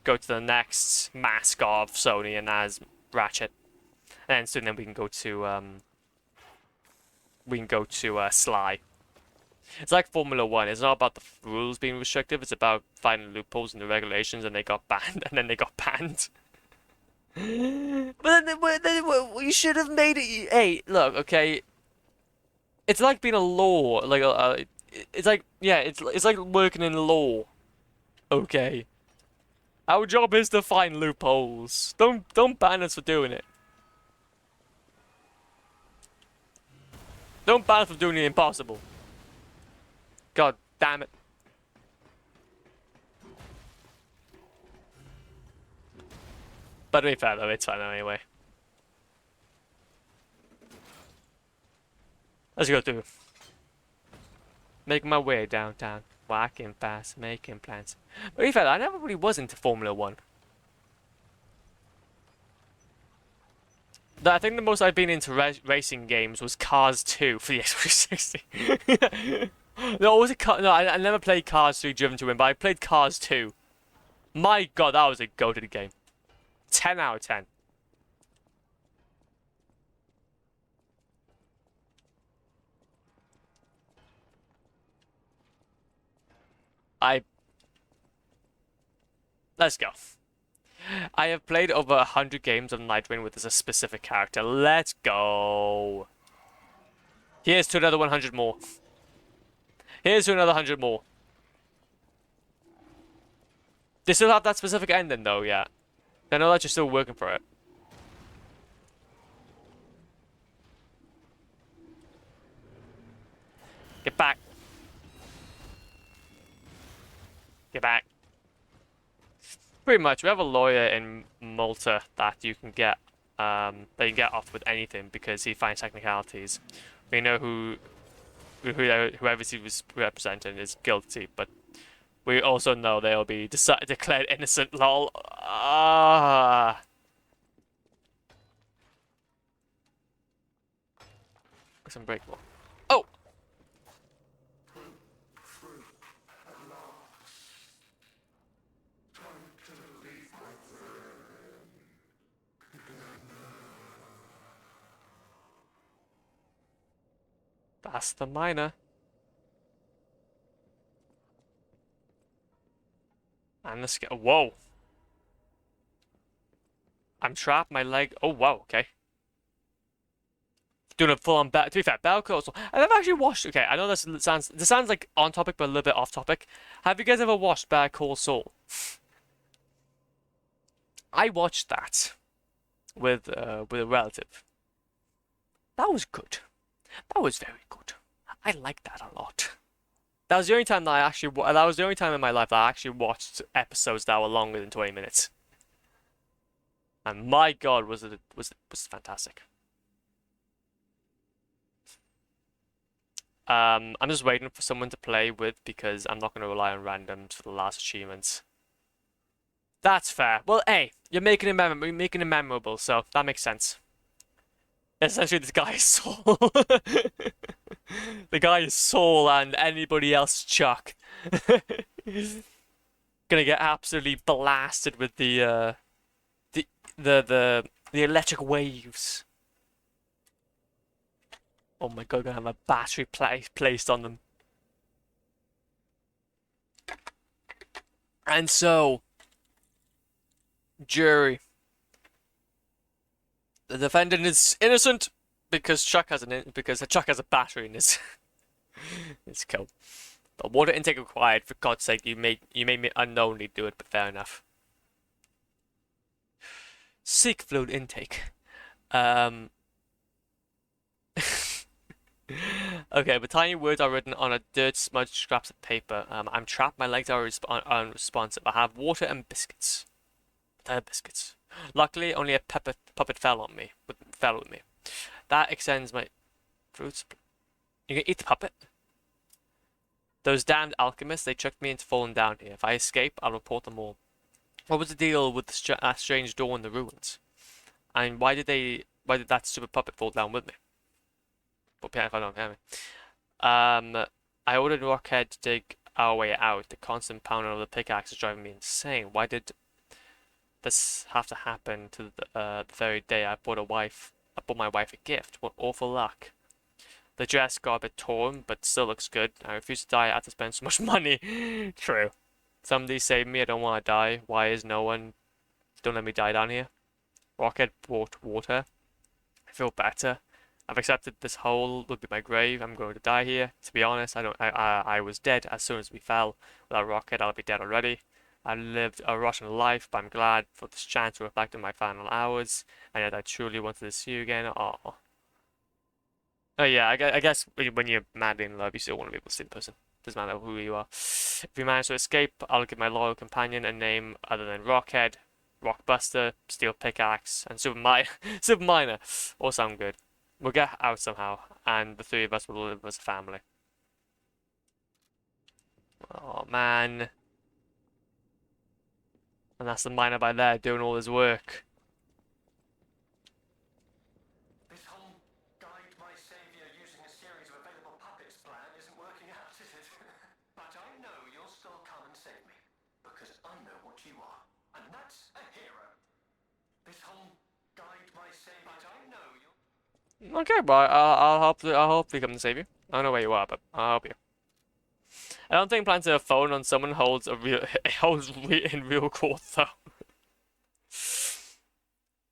go to the next mask of Sony and as Ratchet, and then soon we can go to Sly. It's like Formula 1. It's not about the rules being restrictive. It's about finding loopholes in the regulations, and they got banned, and then they got banned. But then you should have made it. Hey, look, okay. It's like being a law, like it's like it's like working in law. Okay. Our job is to find loopholes. Don't ban us for doing it. Don't ban us for doing the impossible. God damn it. But to be fair though, it's fine anyway. Let's go through. Making my way downtown, walking fast, making plans. But to be fair, I never really was into Formula 1. I think the most I've been into racing games was Cars 2 for the Xbox 360. No, was it no, I never played Cars 3 Driven to Win, but I played Cars 2. My god, that was a go-to game. 10 out of 10. Let's go. I have played over 100 games of Nightwing with a specific character. Let's go. Here's to another 100 more. Here's to another 100 more. They still have that specific ending though, yeah. I know that you're still working for it. Get back. Get back. Pretty much, we have a lawyer in Malta that you can get off with anything because he finds technicalities. We know whoever he was representing is guilty, but we also know they'll be declared innocent. Lol. It's unbreakable. Oh. That's the miner. And the scale. Whoa. I'm trapped. My leg. Oh, wow. Okay. Doing a full-on battle. To be fair, Battle also. I've never actually watched. Okay, I know this sounds like on topic, but a little bit off topic. Have you guys ever watched Better Call Saul? I watched that with a relative. That was good. That was very good. I liked that a lot. That was the only time that that was the only time in my life that I actually watched episodes that were longer than 20 minutes. And my god, was it fantastic. I'm just waiting for someone to play with because I'm not going to rely on randoms for the last achievements. That's fair. Well, hey, you're making it memorable, so that makes sense. Essentially, this guy is Saul. The guy is Saul, and anybody else Chuck. Gonna get absolutely blasted with the electric waves. Oh my god, gonna have a battery placed on them. And so, jury, the defendant is innocent because Chuck has a battery in his his coat. The water intake required. For God's sake, you made me unknowingly do it, but fair enough. Seek fluid intake. Okay, but tiny words are written on a dirt smudged scraps of paper. I'm trapped. My legs are unresponsive. I have water and biscuits. Biscuits. Luckily, only a puppet fell with me. That extends my fruits. You can eat the puppet. Those damned alchemists, they tricked me into falling down here. If I escape, I'll report them all. What was the deal with that strange door in the ruins? And why did that stupid puppet fall down with me? But yeah, if I don't hear me. I ordered Rockhead to dig our way out. The constant pounding of the pickaxe is driving me insane. Why did this have to happen to the very day I bought my wife a gift? What awful luck. The dress got a bit torn, but still looks good. I refuse to die. I have to spend so much money. True. Somebody save me. I don't want to die. Why is no one? Don't let me die down here. Rocket brought water. I feel better. I've accepted this hole would be my grave. I'm going to die here. To be honest, I was dead as soon as we fell. Without Rocket, I'll be dead already. I lived a Russian life, but I'm glad for this chance to reflect on my final hours. And yet I truly wanted to see you again. Oh. Oh yeah, I guess when you're madly in love, you still want to be able to see the person. Doesn't matter who you are. If we manage to escape, I'll give my loyal companion a name other than Rockhead, Rockbuster, Steel Pickaxe, and Super Miner. All sound good. We'll get out somehow, and the three of us will live as a family. Oh man. And that's the miner by there doing all his work. This whole guide my savior using a series of available puppets plan isn't working out, is it? But I know you'll still come and save me, because I know what you are, and that's a hero. This whole guide my savior. But I know you'll. Okay, but I'll hopefully come to save you. I don't know where you are, but I'll help you. I don't think planting a phone on someone holds in real court though.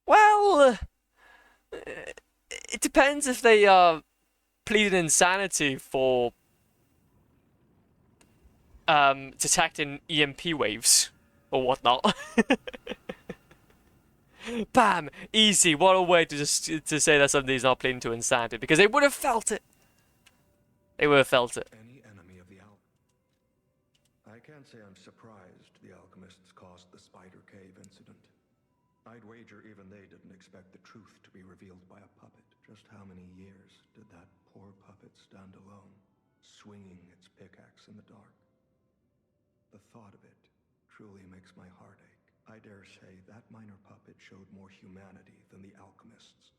Well, it depends if they pleaded insanity for detecting EMP waves or whatnot. Bam! Easy. What a way to say that somebody's not pleading to insanity, because they would have felt it. They would have felt it. Any enemy of the I can't say I'm surprised the alchemists caused the Spider Cave incident. I'd wager even they didn't expect the truth to be revealed by a puppet. Just how many years did that poor puppet stand alone, swinging its pickaxe in the dark? The thought of it truly makes my heart ache. I dare say that minor puppet showed more humanity than the alchemists.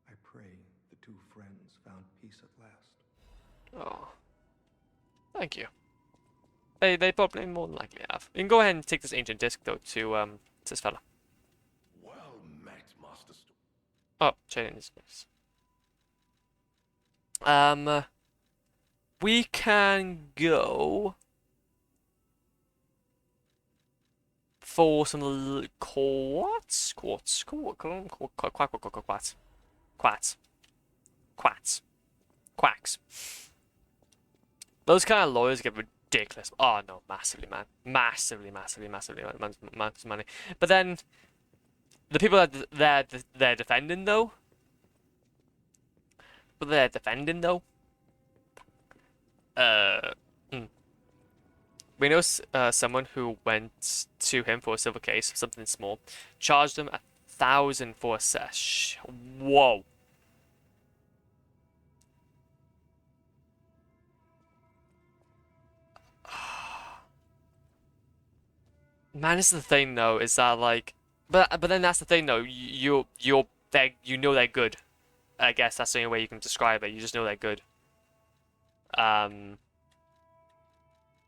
I pray the two friends found peace at last. Oh, thank you. They probably more than likely have. You can go ahead and take this ancient disc though to this fella. Well met, Master Sto. Oh, trading this place. We can go for some quartz. Quacks. Those kind of lawyers get ridiculous. Oh no, massively, man. Massively money. But then, the people that they're defending though, we know someone who went to him for a civil case, something small, charged him 1,000 for a sesh. Whoa. Man, this is the thing though, is that like, but then that's the thing though, you know they're good. I guess that's the only way you can describe it. You just know they're good. But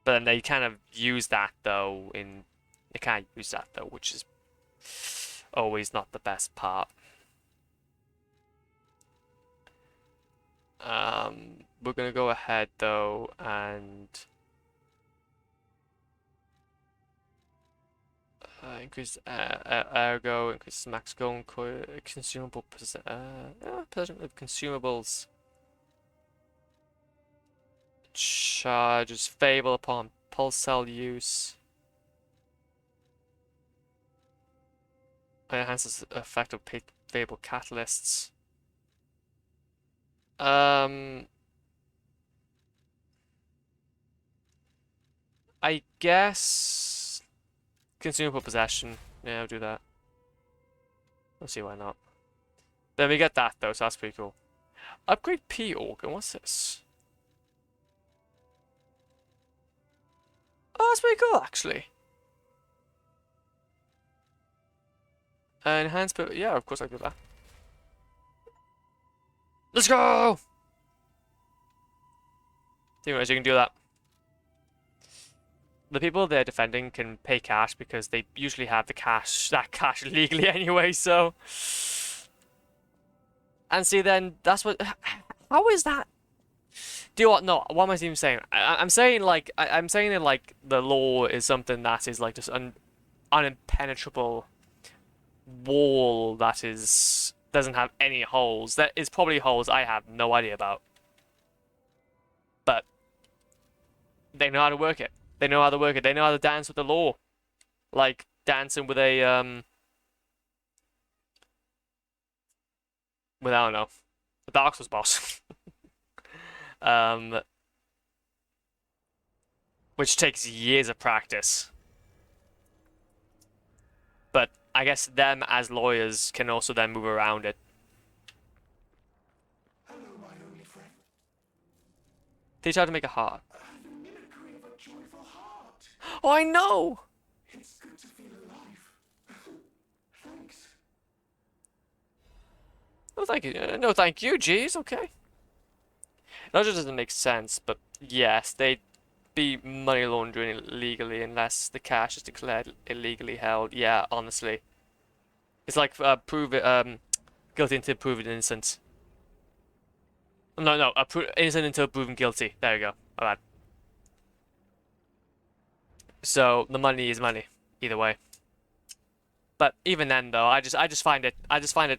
then they kind of use that though which is always not the best part. We're gonna go ahead though and Increase ergo, increase max goal, consumable possession of consumables. Charges favorable upon pulse cell use. Enhances the effect of favorable catalysts. I guess consumable possession. Yeah, I'll do that. Let's see why not. Then we get that though, so that's pretty cool. Upgrade P organ. What's this? Oh, that's pretty cool actually. Enhanced, but yeah, of course I do that. Let's go! Anyways, you can do that. The people they're defending can pay cash because they usually have that cash legally anyway, so. And see, then that's what. How is that? Do you know what? No, what am I even saying? I'm saying like I'm saying that like the law is something that is like just unimpenetrable wall that doesn't have any holes. That is probably holes I have no idea about. But they know how to work it. They know how to work it. They know how to dance with the law. Like dancing with a with I don't know. The Dark Souls boss. Which takes years of practice. But I guess them as lawyers can also then move around it. Hello, my only friend. Teach how to make a heart. The mimicry of a joyful heart. Oh, I know! It's good to feel alive. Thanks. No, thank you. No, thank you. Jeez, okay. That just doesn't make sense, but yes, they'd be money laundering illegally unless the cash is declared illegally held. Yeah, honestly. It's like prove it guilty until proven innocent. No, innocent until proven guilty. There you go. Alright. So the money is money, either way. But even then, though, I just find it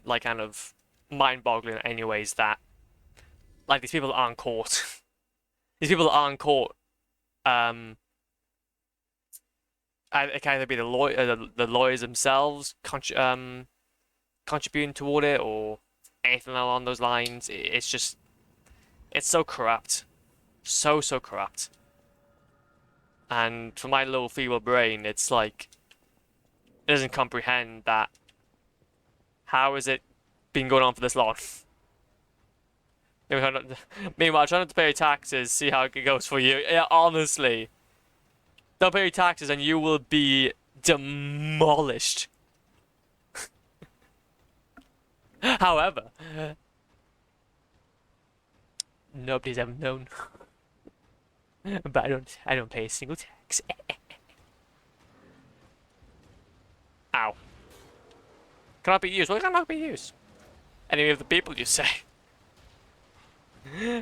like kind of mind-boggling, anyways, that like these people aren't caught. These people aren't caught. It can either be the lawyers themselves contributing toward it, or anything along those lines. It's just, it's so corrupt, so corrupt. And for my little feeble brain, it's like it doesn't comprehend that. How has it been going on for this long? Meanwhile, trying not to pay your taxes, see how it goes for you. Yeah, honestly. Don't pay your taxes and you will be demolished. However, nobody's ever known. But I don't pay a single tax. Ow. Cannot be used. Why cannot be used? Enemy of the people, you say?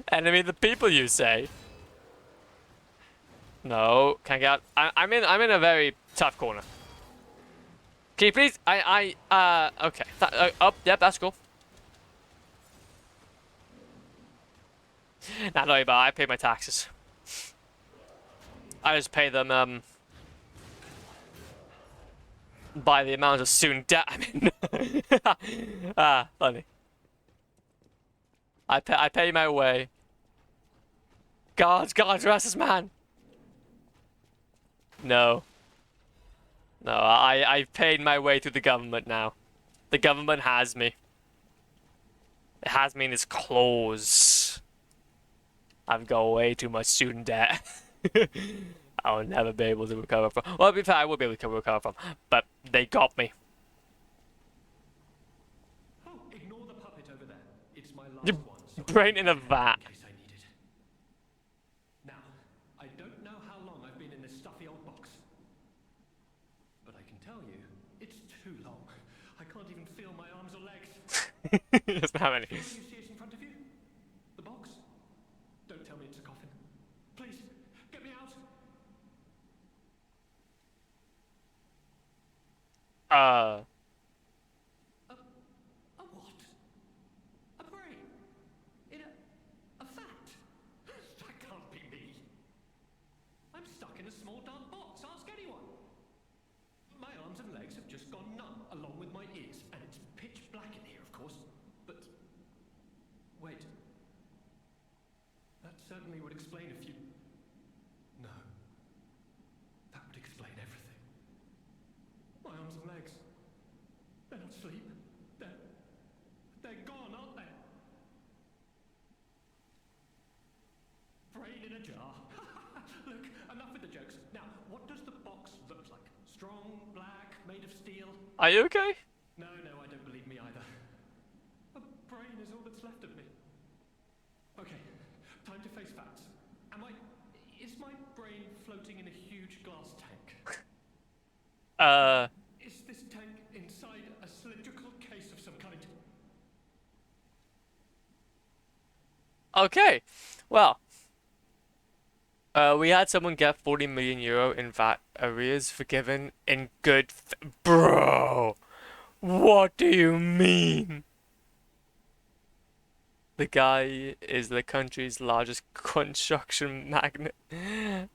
Enemy of the people, you say? No, can't get out. I'm in a very tough corner. Can you please? Okay. Up. Yep, that's cool. Not worry about it. I pay my taxes. I just pay them by the amount of student debt I'm in. Funny. I pay my way. God, rest this man. No. No, I've paid my way through the government now. The government has me. It has me in its claws. I've got way too much student debt. I'll never be able to recover from. Well, to be fair, I will be able to recover from. But they got me. Oh, ignore the puppet over there. It's my last Your one. So brain in a vat. in case I need it. Now, I don't know how long I've been in this stuffy old box. But I can tell you, it's too long. I can't even feel my arms or legs. He doesn't have any. Can you see it in front of you? The box? Don't tell me it's a coffin. Please, get me out. Uh, A what? A brain? In a fat? That can't be me. I'm stuck in a small dark box. Ask anyone. My arms and legs have just gone numb, along with my ears, and it's pitch black in here, of course. But wait. That certainly would explain a few. No. That would explain everything. My arms and legs. They're not asleep. They're gone, aren't they? Brain in a jar. Look, enough with the jokes. Now, what does the box look like? Strong, black, made of steel? are you okay? No, I don't believe me either. A brain is all that's left of me. Okay, time to face facts. Is my brain floating in a huge glass tank? Is this tank inside a cylindrical case of some kind? Okay. Well, we had someone get 40 million euro in VAT arrears forgiven in good bro. What do you mean? The guy is the country's largest construction magnate.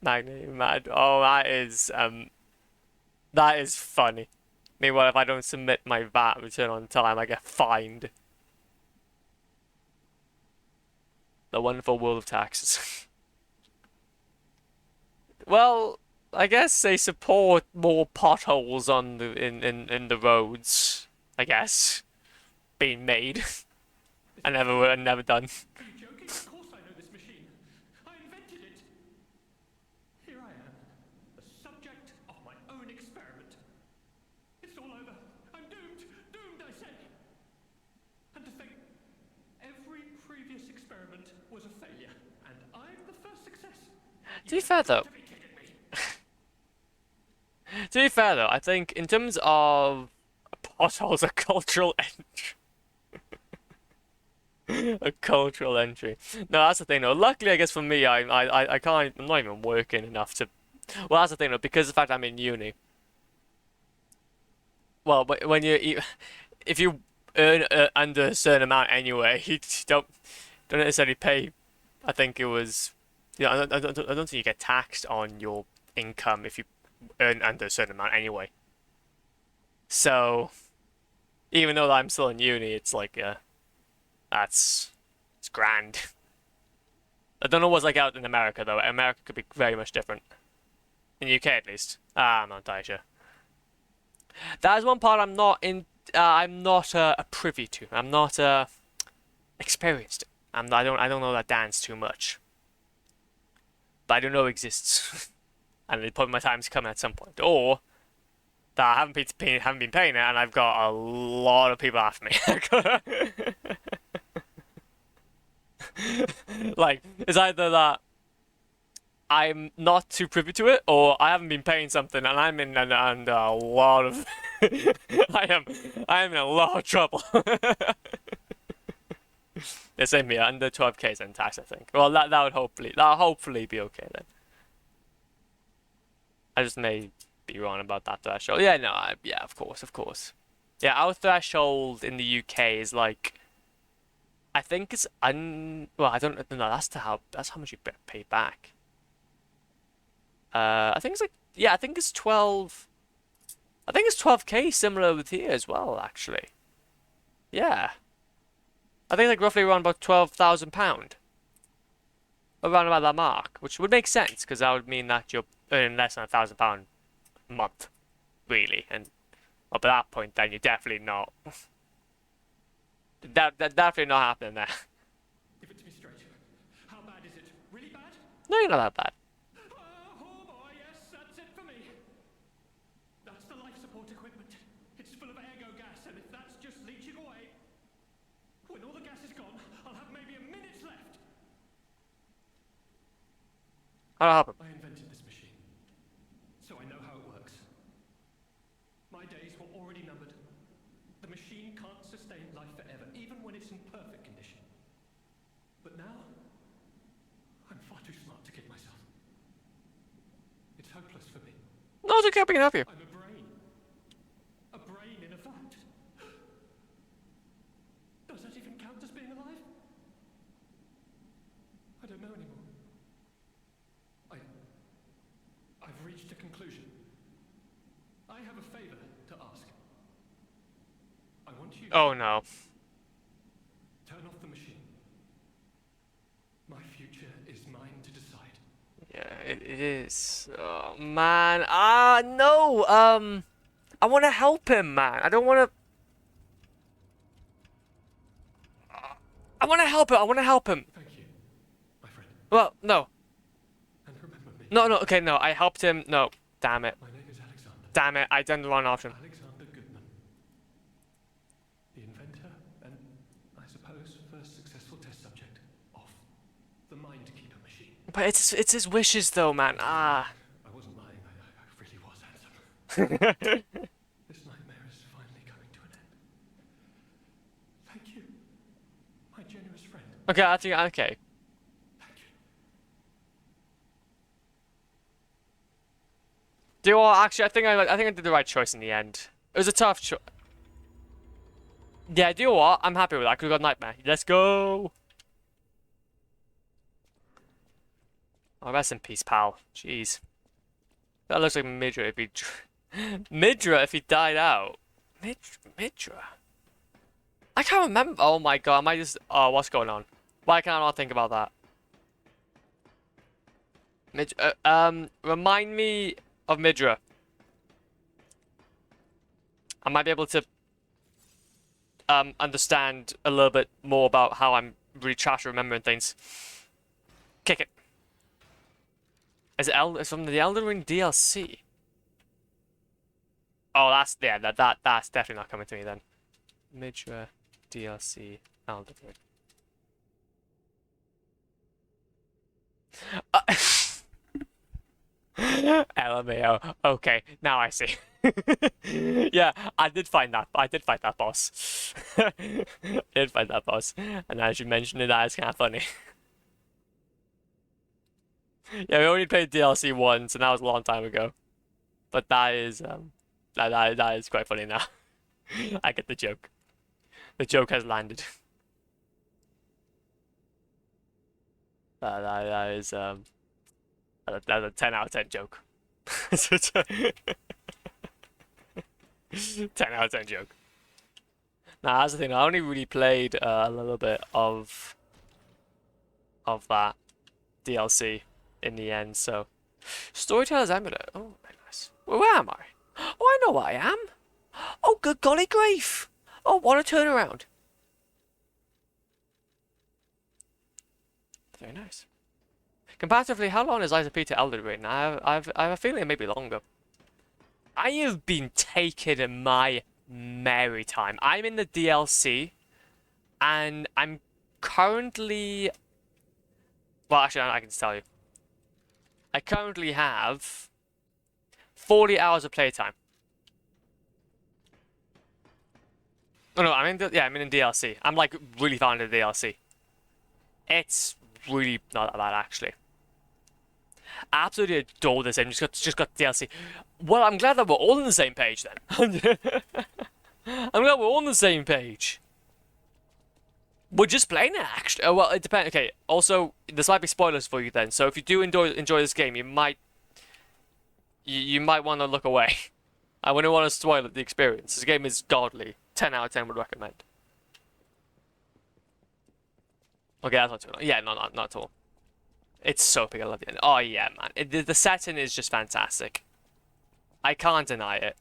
Mad. Oh, that is funny. Meanwhile, if I don't submit my VAT return on time, I get fined. The wonderful world of taxes. Well, I guess they support more potholes on the in the roads. I guess being made. I never done. Are you joking? Of course I know this machine. I invented it. Here I am, the subject of my own experiment. It's all over. I'm doomed. Doomed, I say. And to think, every previous experiment was a failure, and I'm the first success. To be fair though, I think in terms of potholes, a cultural entry. A cultural entry. No, that's the thing though. Luckily, I guess for me, I can't. I'm not even working enough to. Well, that's the thing though, because of the fact I'm in uni. Well, but when if you earn under a certain amount anyway, you don't necessarily pay. I think it was. Yeah, I don't think you get taxed on your income if you earn under a certain amount anyway. So, even though I'm still in uni, it's like it's grand. I don't know what's like out in America though. America could be very much different. In the UK at least. I'm not entirely sure. That is one part I'm not privy to. I'm not experienced. I don't know that dance too much. But I do know it exists. And the point my time's coming at some point. Or that I haven't been paying it and I've got a lot of people after me. Like, it's either that I'm not too privy to it, or I haven't been paying something and I'm in and a lot of I am in a lot of trouble. The same here, under 12k in tax, I think. Well, that'll hopefully be okay then. I just may be wrong about that threshold. Yeah, no, yeah, of course. Yeah, our threshold in the UK is like, I think it's well, I don't know. That's how much you pay back. I think it's like, yeah, I think it's 12. I think it's 12k, similar with here as well, actually. Yeah. I think like roughly around about £12,000. Around about that mark, which would make sense because that would mean that you're earning less than £1,000 a month, really. And up at that point, then you're definitely not. That definitely not happening there. Give it to me straight. How bad is it? Really bad? No, you're not that bad. Oh boy, yes, that's it for me. That's the life support equipment. It's full of ergo gas, and if that's just leaching away, when all the gas is gone, I'll have maybe a minute's left. That'll happen. I invented this machine, so I know how it works. My days were already numbered. The machine can't sustain life forever, even when it's in perfect condition. But now, I'm far too smart to kid myself. It's hopeless for me. No, it's okay, we can help you. I'm a brain. A have a favor to ask. I want you Oh to no. turn off the machine. My future is mine to decide. Yeah, it is. Oh man. No. I want to help him, man. I don't want to. I want to help him. I want to help him. Thank you, my friend. Well, no. And remember me. No, no. Okay, no. I helped him. No. Damn it. My name is Alexander. Damn it. I done the wrong option. Alexander Goodman. The inventor and, I suppose, first successful test subject of the Mind Keeper machine. But it's his wishes, though, man. I wasn't lying. I really was handsome. This nightmare is finally coming to an end. Thank you, my generous friend. Okay, I think okay. Thank you. Do you know what? Actually, I think I did the right choice in the end. It was a tough choice. Yeah, do you know what? I'm happy with that. Cause we got Nightmare. Let's go. Oh, rest in peace, pal. Jeez. That looks like Midra if he Midra if he died out. Midra. I can't remember. Oh my god, am I just? Oh, what's going on? Why can't I not think about that? Remind me of Midra. I might be able to understand a little bit more about how I'm really trash at remembering things. Kick it. It's from the Elden Ring DLC. Oh, that's yeah, that's definitely not coming to me then. Midra DLC Elden Ring. LMAO. Okay, now I see. Yeah, I did find that. I did find that boss. I did find that boss, and as you mentioned it, that is kind of funny. Yeah, we only played DLC once, and that was a long time ago. But that is that is quite funny now. I get the joke. The joke has landed. That is that's a 10 out of 10 joke. 10 out of 10 joke. Now that's the thing. I only really played a little bit of that DLC in the end. So, Storyteller's Amulet. Oh, very nice. Well, where am I? Oh, I know where I am. Oh, good golly grief! Oh, what a turnaround. Very nice. Comparatively, how long is Lies of P to Elden Ring? I have a feeling it may be longer. I have been taking my merry time. I'm in the DLC, and I'm currently... Well, actually, I can just tell you. I currently have 40 hours of playtime. Oh no, I'm in DLC. I'm like really far into the DLC. It's really not that bad actually. I absolutely adore this game. Just got DLC. Well, I'm glad that we're all on the same page then. I'm glad we're all on the same page. We're just playing it actually. Well, it depends. Okay. Also, this might be spoilers for you then. So if you do enjoy this game, you might want to look away. I wouldn't want to spoil the experience. This game is godly. 10 out of 10 would recommend. Okay, that's not too long. Yeah, not at all. It's so big. I love it. Oh yeah, man. The setting is just fantastic. I can't deny it.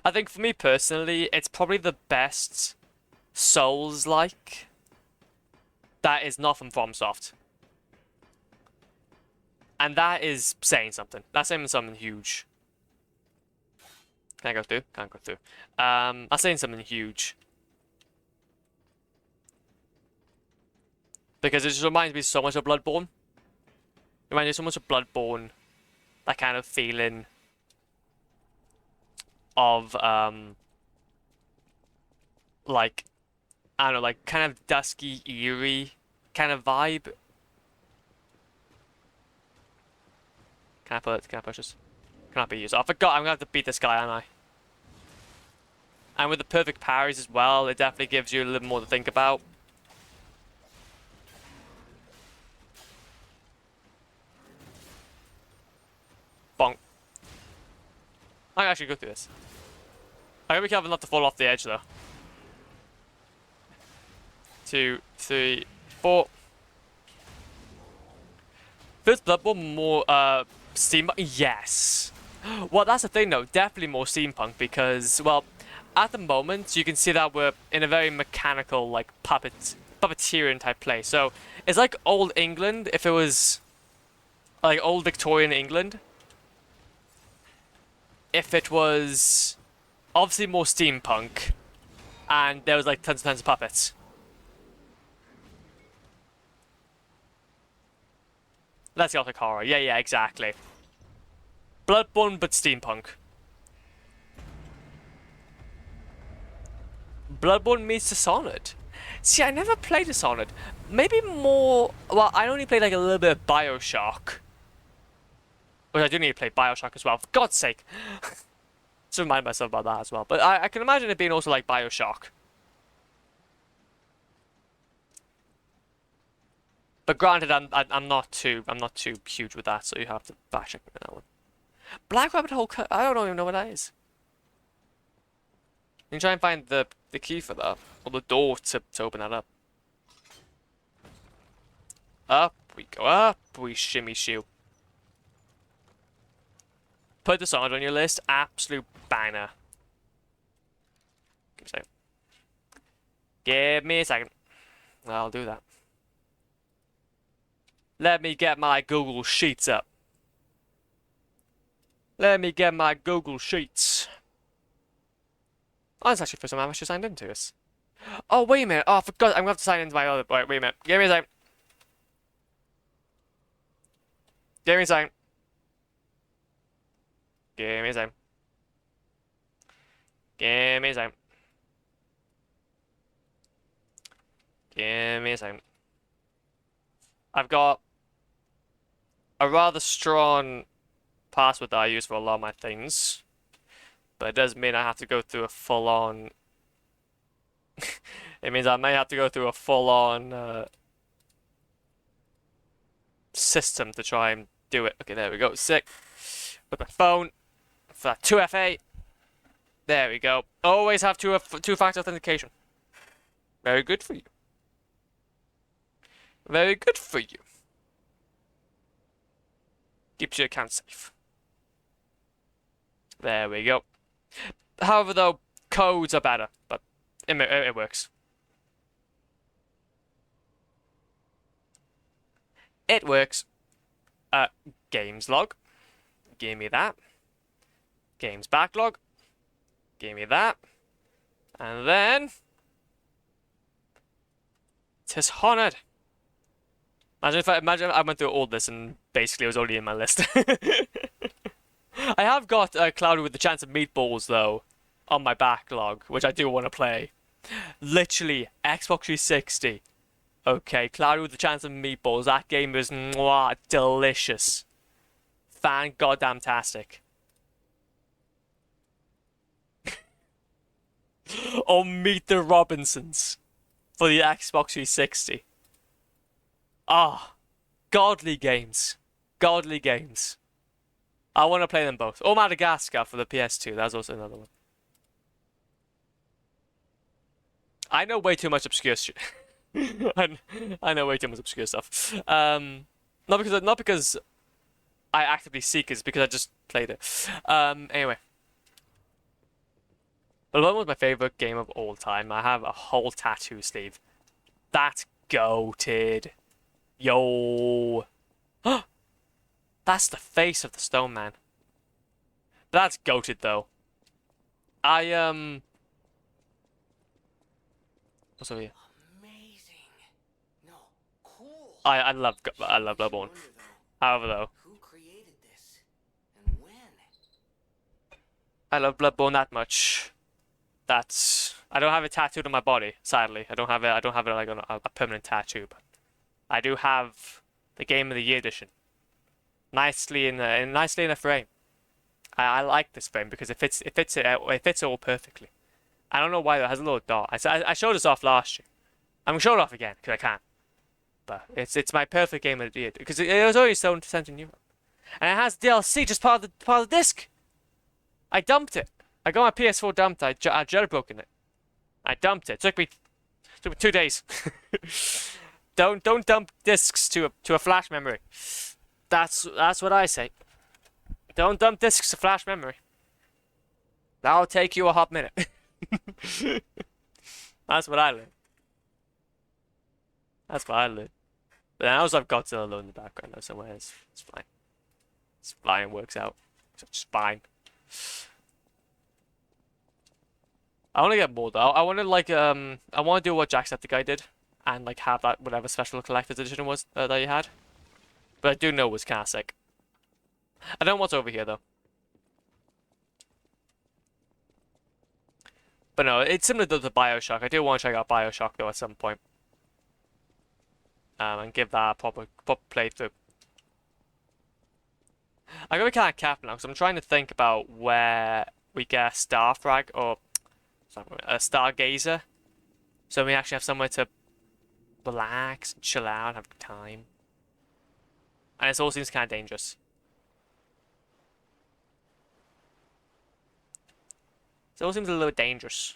I think for me personally, it's probably the best Souls-like that is not from FromSoft. And that is saying something. That's saying something huge. Can I go through? Can't go through. That's saying something huge. Because it just reminds me so much of Bloodborne. It reminds me so much of Bloodborne. That kind of feeling of, like, I don't know, like, kind of dusky, eerie kind of vibe. Can I push this? Can I be used? I forgot I'm gonna have to beat this guy, aren't I? And with the perfect parries as well, it definitely gives you a little more to think about. Bonk. I can actually go through this. I gotta be careful not to fall off the edge, though. 2, 3, 4. First Bloodborne more, steampunk? Yes. Well, that's the thing, though. Definitely more steampunk because, well, at the moment, you can see that we're in a very mechanical, like, puppeteering type place. So, it's like old England if it was, like, old Victorian England. If it was, obviously more steampunk, and there was, like, tons and tons of puppets. That's Gothic horror. Yeah, yeah, exactly. Bloodborne, but steampunk. Bloodborne meets Dishonored. See, I never played Dishonored. Maybe more... Well, I only played like a little bit of Bioshock. Which I do need to play Bioshock as well, for God's sake. Just remind myself about that as well. But I can imagine it being also like Bioshock. But granted, I'm not too huge with that, so you have to fact check me on that one. Black Rabbit Hole. I don't even know what that is. You can try and find the key for that, or the door to open that up. Up we go, up we shimmy shoo. Put Dishonored on your list, absolute banger. Give me a second. Give me a second. I'll do that. Let me get my Google Sheets up. Let me get my Google Sheets. Oh, that's actually the first time I've actually signed into this. Oh, wait a minute. Oh, I forgot. I'm going to have to sign into my other... Wait a minute. Give me a second. Give me a second. Give me a second. Give me a second. Give me a second. I've got a rather strong password that I use for a lot of my things. But it does mean I have to go through a full-on... It means I may have to go through a full-on system to try and do it. Okay, there we go. Sick. With my phone. For that 2FA. There we go. Always have two-factor authentication. Very good for you. Very good for you. Keeps your account safe. There we go. However, though, codes are better, but it works. It works. Games log. Give me that. Games backlog. Give me that. And then... Dishonored. Imagine if I went through all this and basically it was already in my list. I have got Cloudy with the Chance of Meatballs, though, on my backlog, which I do want to play. Literally, Xbox 360. Okay, Cloudy with the Chance of Meatballs. That game is mwah, delicious. Fan-goddamn-tastic. Or Meet the Robinsons for the Xbox 360. Ah, godly games. Godly games. I want to play them both. Or Madagascar for the PS2. That's also another one. I know way too much obscure shit. I know way too much obscure stuff. Not because I actively seek it, it's because I just played it. Anyway. But one was my favorite game of all time. I have a whole tattoo sleeve. That's goated. Yo. That's the face of the Stone Man. That's goated though. What's over here? Amazing. No, cool. I love Bloodborne. Wonder, However though, who created this and when? I love Bloodborne that much. That's I don't have it tattooed on my body. Sadly, I don't have it like on a permanent tattoo. But I do have the Game of the Year edition. Nicely in a frame. I like this frame because it fits it all perfectly. I don't know why it has a little dot. I showed this off last year. I'm gonna show it off again because I can. But it's my perfect Game of the Year because it was already sent in Europe, and it has DLC just part of the disc. I dumped it. I got my PS4 dumped. I jailbroken it. I dumped it. Took me 2 days. Don't dump discs to a flash memory. That's what I say. Don't dump discs to flash memory. That'll take you a hot minute. That's what I learned. That's what I learned. But then I also have Godzilla low in the background though somewhere. It's fine. It's fine. It works out. It's fine. I want to get more though. I want to like I want to do what Jacksepticeye did and like have that whatever special collector's edition was that you had. But I do know it was kind of sick. I don't know what's over here though. But no, it's similar to the BioShock. I do want to check out BioShock though at some point. And give that a proper playthrough. I gotta be kind of careful now because I'm trying to think about where we get a Starfrag or a Stargazer, so we actually have somewhere to relax, and chill out, have time. And it all seems kind of dangerous. It all seems a little dangerous.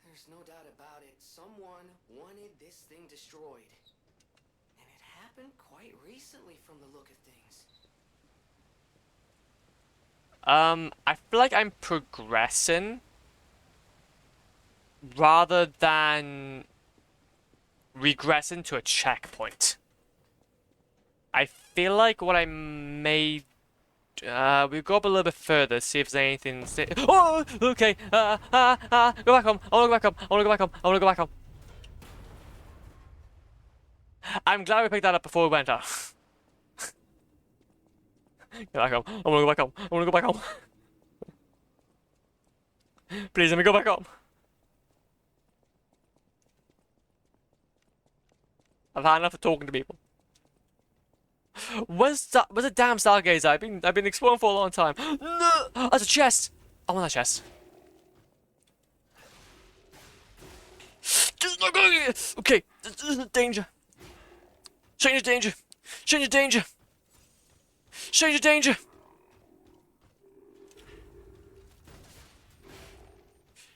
There's no doubt about it. Someone wanted this thing destroyed. And it happened quite recently from the look of things. I feel like I'm progressing rather than regressing to a checkpoint. I feel like what I made. We'll go up a little bit further, see if there's anything. Oh, okay. Go back home. I wanna go back home. I wanna go back home. I wanna go back home. I'm glad we picked that up before we went out. Go back home. I wanna go back home. I wanna go back home. Please let me go back home. I've had enough of talking to people. Where's a damn Stargazer? I've been exploring for a long time. No! That's a chest! I want that chest. Just not going here! Okay, this is danger. Change the danger. Change the danger. Change the danger.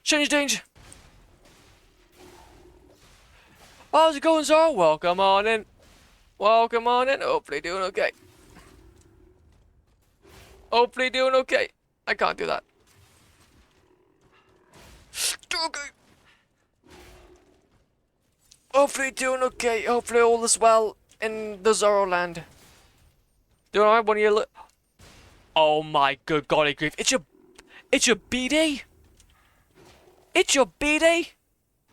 Change the danger. How's it going, sir? Welcome on in. Welcome on in. Hopefully doing okay. Hopefully doing okay. I can't do that. Okay. Hopefully doing okay. Hopefully all is well in the Zorro land. Doing alright? One of your oh my good golly grief. It's your B-Day? It's your B-Day?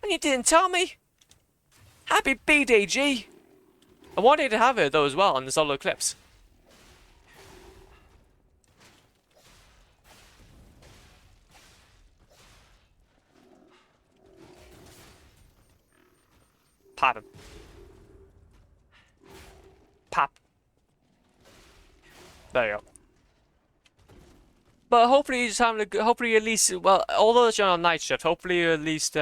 And you didn't tell me? Happy B-Day, G. I wanted to have it though as well on the solo clips. Pop him. Pop. There you go. But hopefully he's having a good, hopefully at least, well, although it's on night shift, hopefully you're at least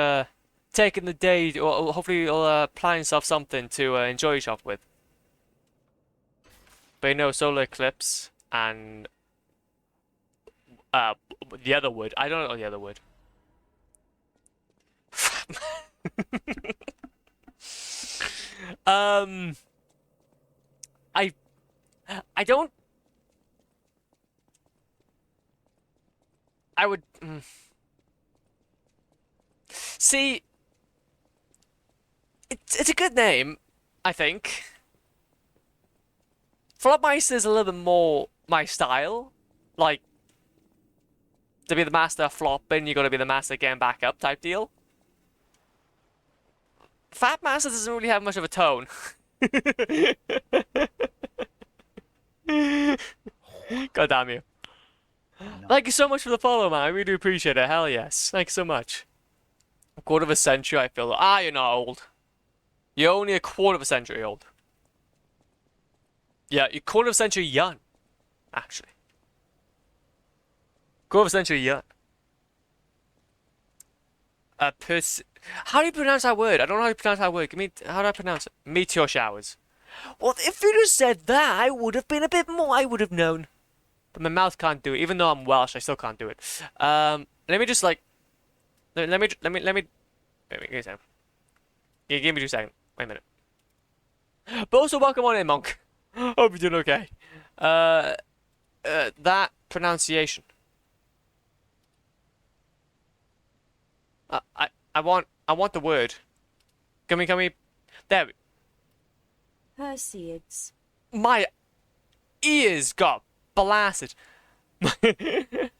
taking the day, or hopefully you'll plan yourself something to enjoy yourself with. But you know, solar eclipse and the other wood. I don't know the other wood. I don't. I would see. It's a good name, I think. Flopmeister is a little bit more my style. Like, to be the master of flopping, you gotta be the master of getting back up type deal. Fat Master doesn't really have much of a tone. God damn you. Thank you so much for the follow, man. I really do appreciate it. Hell yes. Thank you so much. A quarter of a century, I feel. Ah, you're not old. You're only a quarter of a century old. Yeah, you're quarter of a century young. Actually. Quarter of a century young. How do you pronounce that word? I don't know how you pronounce that word. How do I pronounce it? Meteor showers. Well, if you'd have said that, I would have been a bit more. I would have known. But my mouth can't do it. Even though I'm Welsh, I still can't do it. Let me just like, let me, wait, give me a second. Yeah, give me 2 seconds. Wait a minute. But also, welcome on in, Monk. Hope you're doing okay. That pronunciation. I want the word. Can we? There. Perseids. My ears got blasted. Perseids.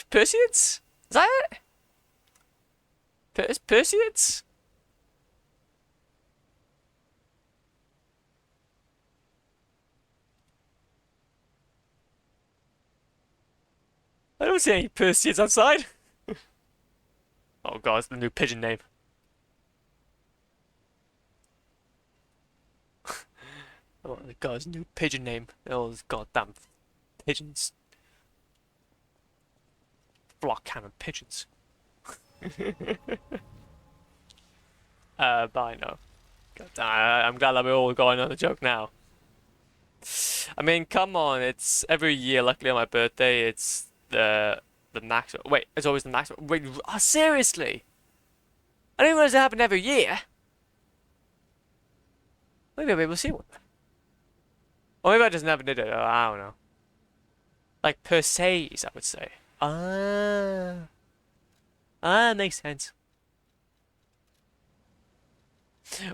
Perseids? Is that it? Perseids? I don't see any Perseids outside. Oh god, it's the new pigeon name. Oh god, it's a new pigeon name. Oh, those goddamn pigeons. Flock cannon pigeons. Bye no. God damn, I'm glad that we're all going on the joke now. I mean, come on, it's every year, luckily on my birthday, it's the maximum. Wait, it's always the maximum. Wait, oh, seriously? I didn't realize it happened every year. Maybe I'll be able to see one. Or maybe I just never did it. I don't know. Like per se, I would say. Makes sense.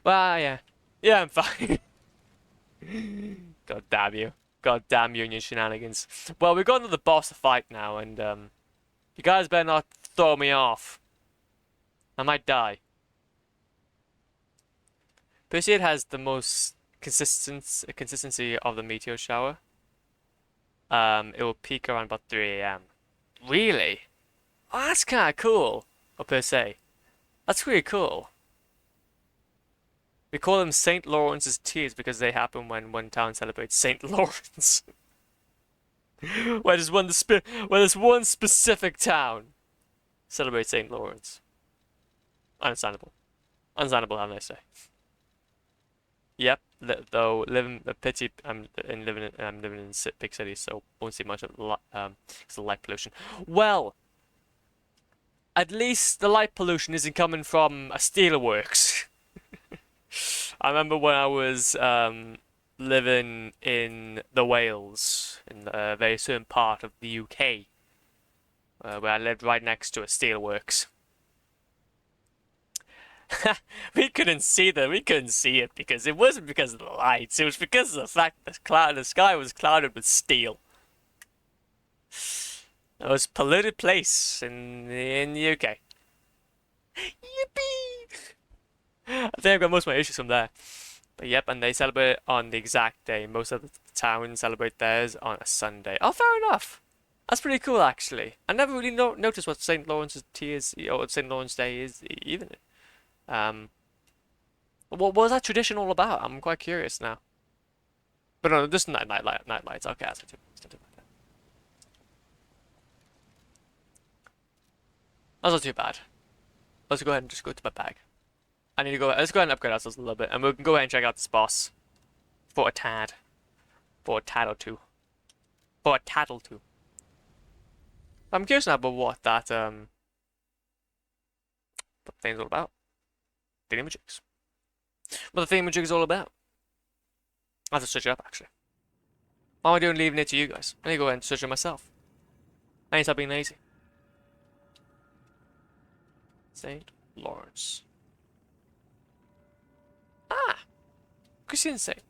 Well, yeah. Yeah, I'm fine. God damn you. God damn you and your shenanigans. Well, we've got another boss to fight now, and, you guys better not throw me off. I might die. Perseid has the most consistency of the meteor shower. It will peak around about 3 AM. Really? Oh, that's kind of cool. Or per se. That's really cool. We call them St. Lawrence's Tears because they happen when one town celebrates St. Lawrence. Where there's one specific town celebrates St. Lawrence. Understandable. Understandable, how they say. Yep. Though living a pity, I'm living in big cities, so won't see much of the light pollution. Well, at least the light pollution isn't coming from a steelworks. I remember when I was living in the Wales, in a very certain part of the UK, where I lived right next to a steelworks. We couldn't see them. We couldn't see it because it wasn't because of the lights. It was because of the fact that the sky was clouded with steel. It was a polluted place in the UK. Yippee! I think I've got most of my issues from there. But yep, and they celebrate on the exact day. Most of the towns celebrate theirs on a Sunday. Oh, fair enough. That's pretty cool, actually. I never really noticed what St. Lawrence's Tears or St. Lawrence Day is even. What was that tradition all about? I'm quite curious now. But no, just night lights. Okay, that's not too bad. Let's go ahead and just go to my bag. I need to go. Let's go ahead and upgrade ourselves a little bit, and we can go ahead and check out this boss for a tad, or two. I'm curious now about what that thing's all about. Thingamajigs. What the thingamajig is all about. I have to search it up actually. Why am I doing leaving it to you guys? I need to go ahead and search it myself. I need to stop being lazy. St. Lawrence. Ah! Christian Saint.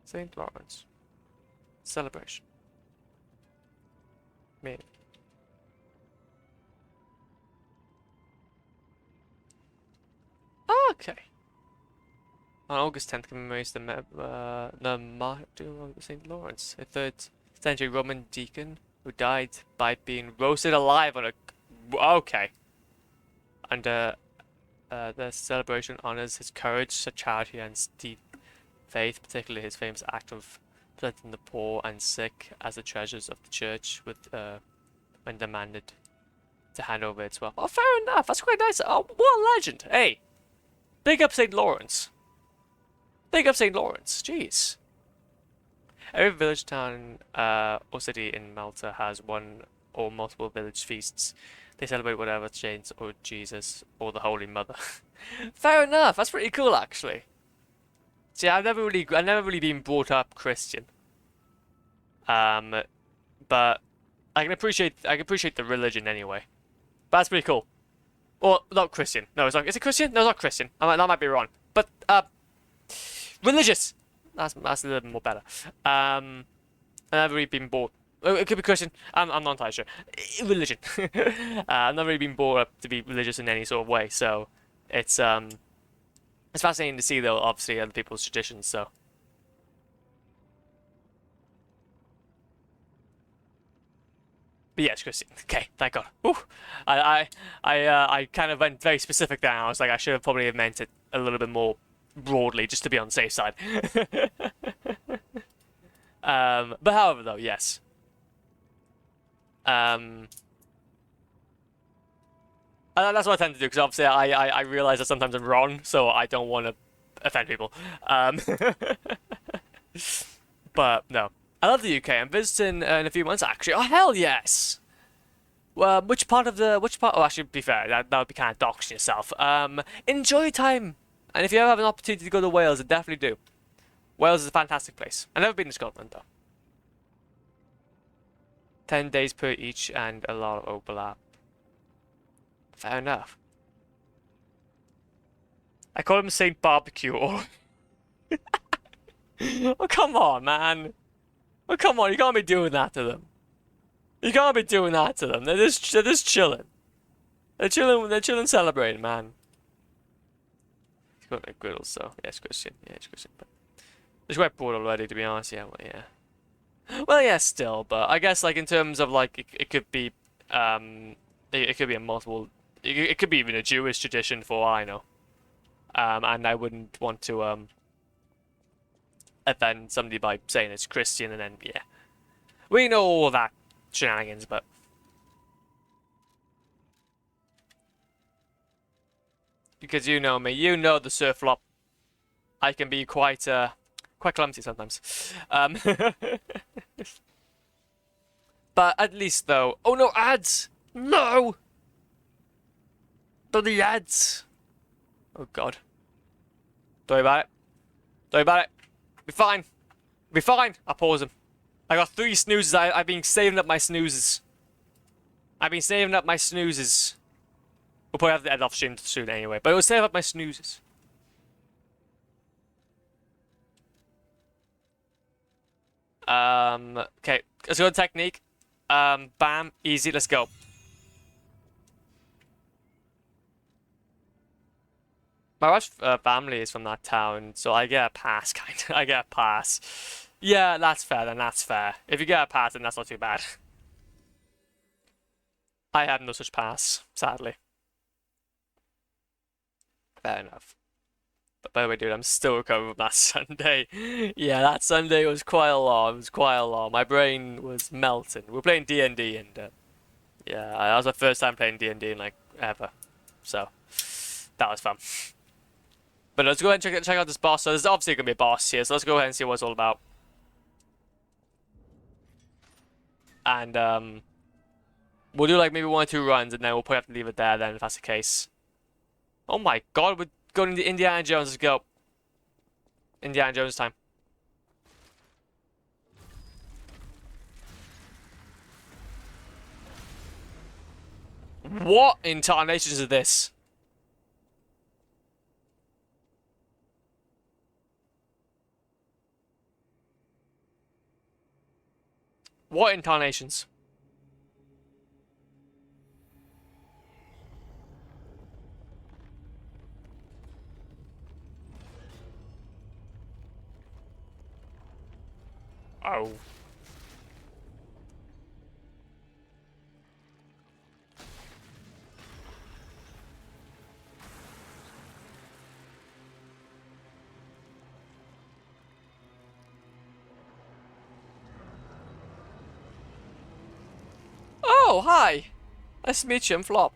St. Lawrence. Celebration. Maybe. Okay. On August 10th commemorates the martyrdom of St. Lawrence, a 3rd century Roman deacon who died by being roasted alive on a... Okay. And the celebration honors his courage, charity, and deep faith, particularly his famous act of presenting the poor and sick as the treasures of the church with when demanded to hand over its wealth. Oh, fair enough. That's quite nice. Oh, what a legend. Hey. Big up St. Lawrence. Big up St. Lawrence. Jeez. Every village, town, or city in Malta has one or multiple village feasts. They celebrate whatever saints or Jesus or the Holy Mother. Fair enough. That's pretty cool, actually. See, I've never really been brought up Christian. But I can appreciate the religion anyway. But that's pretty cool. Or not Christian. No, it's not. Is it Christian? No, it's not Christian. That might be wrong. But religious. That's a little bit more better. I've never really been brought. Oh, it could be Christian. I'm not entirely sure. Religion. I've never really been brought up to be religious in any sort of way. So it's fascinating to see though. Obviously, other people's traditions. So. But yes, Christian. Okay, thank God. Whew. I kind of went very specific there. I was like, I should have probably have meant it a little bit more broadly, just to be on the safe side. But however, though, yes. And that's what I tend to do, because obviously I realize that sometimes I'm wrong, so I don't want to offend people. But no. I love the UK. I'm visiting in a few months, actually. Oh, hell yes! Well, which part? Oh, actually, to be fair, that would be kind of doxing yourself. Enjoy your time. And if you ever have an opportunity to go to Wales, I definitely do. Wales is a fantastic place. I've never been to Scotland, though. 10 days per each and a lot of overlap. Fair enough. I call him Saint Barbecue. Oh, come on, man. Oh, come on, you can't be doing that to them. You can't be doing that to them. They're just chilling. They're chilling celebrating, man. He's got a griddle, so yeah, it's Christian. Yeah, it's Christian. But it's quite bored already, to be honest. Yeah, well, yeah. Well, yeah, still, but I guess like in terms of like it could be it could be a multiple. It could be even a Jewish tradition for all I know. And I wouldn't want to offend somebody by saying it's Christian, and then yeah, we know all that shenanigans, but because you know me, you know the surf flop. I can be quite clumsy sometimes. But at least though, oh no, ads! No! Bloody ads! Oh god. Don't worry about it. Don't worry about it. Be fine. Be fine. I'll pause them. I got 3 snoozes. I've been saving up my snoozes. I've been saving up my snoozes. We'll probably have to end off soon anyway, but it will save up my snoozes. Okay, let's go to technique. Bam, easy, let's go. My wife's family is from that town, so I get a pass, kind of. I get a pass. Yeah, that's fair, then that's fair. If you get a pass, then that's not too bad. I have no such pass, sadly. Fair enough. But by the way, dude, I'm still recovering from that Sunday. Yeah, that Sunday was quite a lot. It was quite a lot. My brain was melting. We were playing D&D, and yeah, that was my first time playing D&D in like ever. So that was fun. But let's go ahead and check out this boss. So there's obviously gonna be a boss here. So let's go ahead and see what it's all about. And we'll do like maybe 1 or 2 runs, and then we'll probably have to leave it there. Then if that's the case. Oh my God, we're going into Indiana Jones. Let's go. Indiana Jones time. What incarnations is this? What incarnations? Oh. Oh, hi. Nice to meet you, I'm Flop.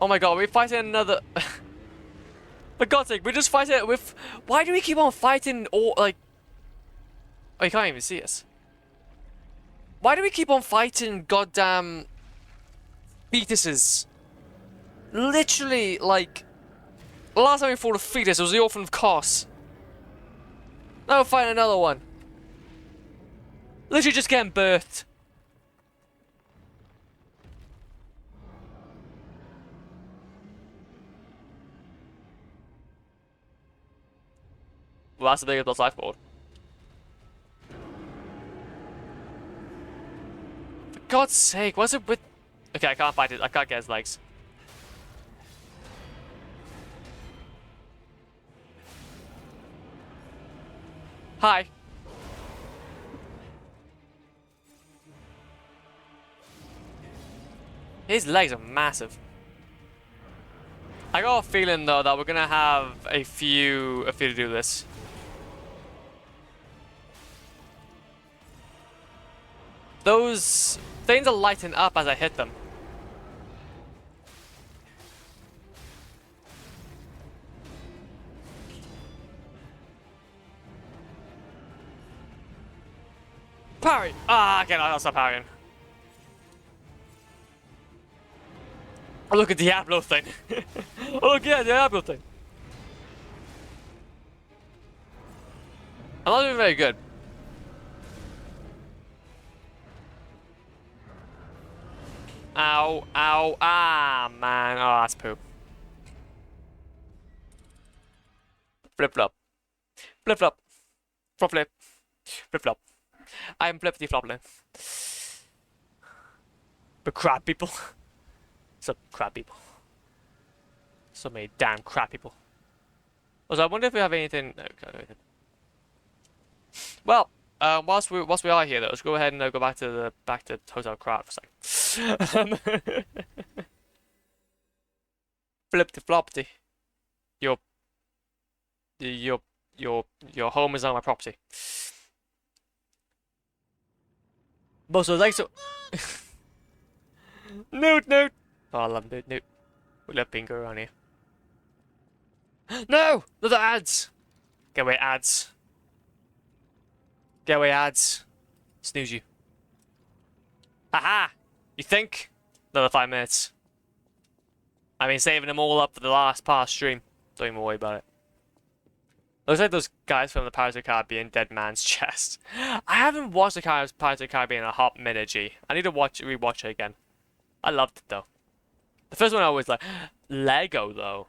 Oh my God, we're fighting another... For God's sake, we just fight it with... Why do we keep on fighting all, like... Oh, you can't even see us. Why do we keep on fighting goddamn... fetuses? Literally, like... The last time we fought a fetus was the Orphan of Kos. Now we'll find another one. Literally just getting birthed. Well, that's the biggest boss I've fought. For God's sake, what's it with... Okay, I can't fight it. I can't get his legs. Hi. His legs are massive. I got a feeling though that we're gonna have a few to do this. Those things are lighting up as I hit them. Parry! Ah, okay, I'll stop parrying. Oh, look at the Diablo thing. Oh, look at the Diablo thing. I'm not doing very good. Ow, ow, ah, man. Oh, that's poop. Flip flop. Flip flop. Flop flip. Flip flop. I'm flippity flopping. But crap people. Some crap people. So many damn crap people. Also, I wonder if we have anything. No, can't do anything. Well, whilst we are here, though, let's go ahead and go back to Hotel Crowd for a second. Flippity floppity. Your home is on my property. Most of the legs. Newt, Newt. Oh, I love Newt, Newt. We love bingo around here. No! Another ads! Get away, ads. Get away, ads. Snooze you. Haha! You think? Another 5 minutes. I've been saving them all up for the last past stream. Don't even worry about it. Looks like those guys from the Pirates of the Caribbean, Dead Man's Chest. I haven't watched the Pirates of the Caribbean in a hot minute, G. I need to rewatch it again. I loved it, though. The first one I was like, Lego, though.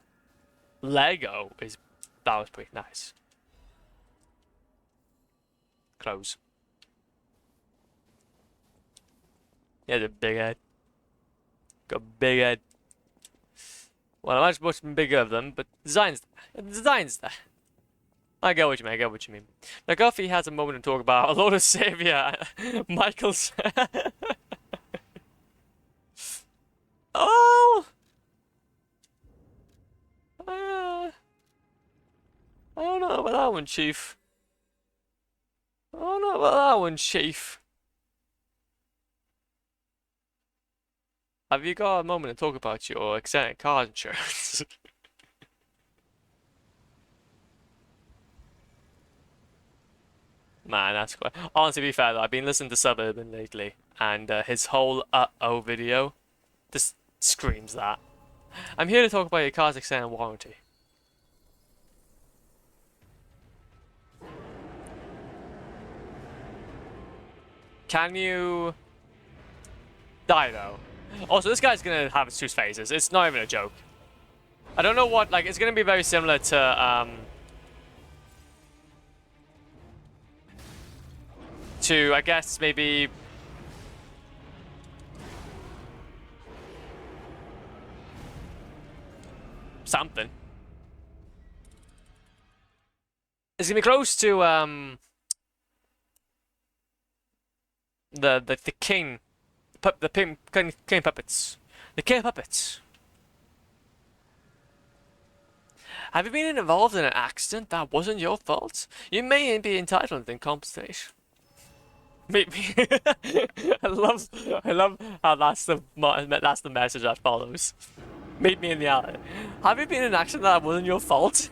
Lego that was pretty nice. Close. He has a big head. Got a big head. Well, I'm much bigger of them, but designs there. I get what you mean, I get what you mean. Now, Guffy has a moment to talk about a lot of Savior. Michael's... Oh! I don't know about that one, Chief. I don't know about that one, Chief. Have you got a moment to talk about your extended car insurance? Man, that's quite... Honestly, to be fair though, I've been listening to Suburban lately, and his whole uh-oh video just screams that. I'm here to talk about your car's extended warranty. Can you... die though? Also, this guy's gonna have two phases. It's not even a joke. I don't know what... like, it's gonna be very similar to, I guess, maybe... something. It's gonna be close to, the king... king puppets. The king puppets. Have you been involved in an accident that wasn't your fault? You may be entitled to compensation. Maybe. I love how that's the message that follows. Meet me in the alley. Have you been in an accident that wasn't your fault?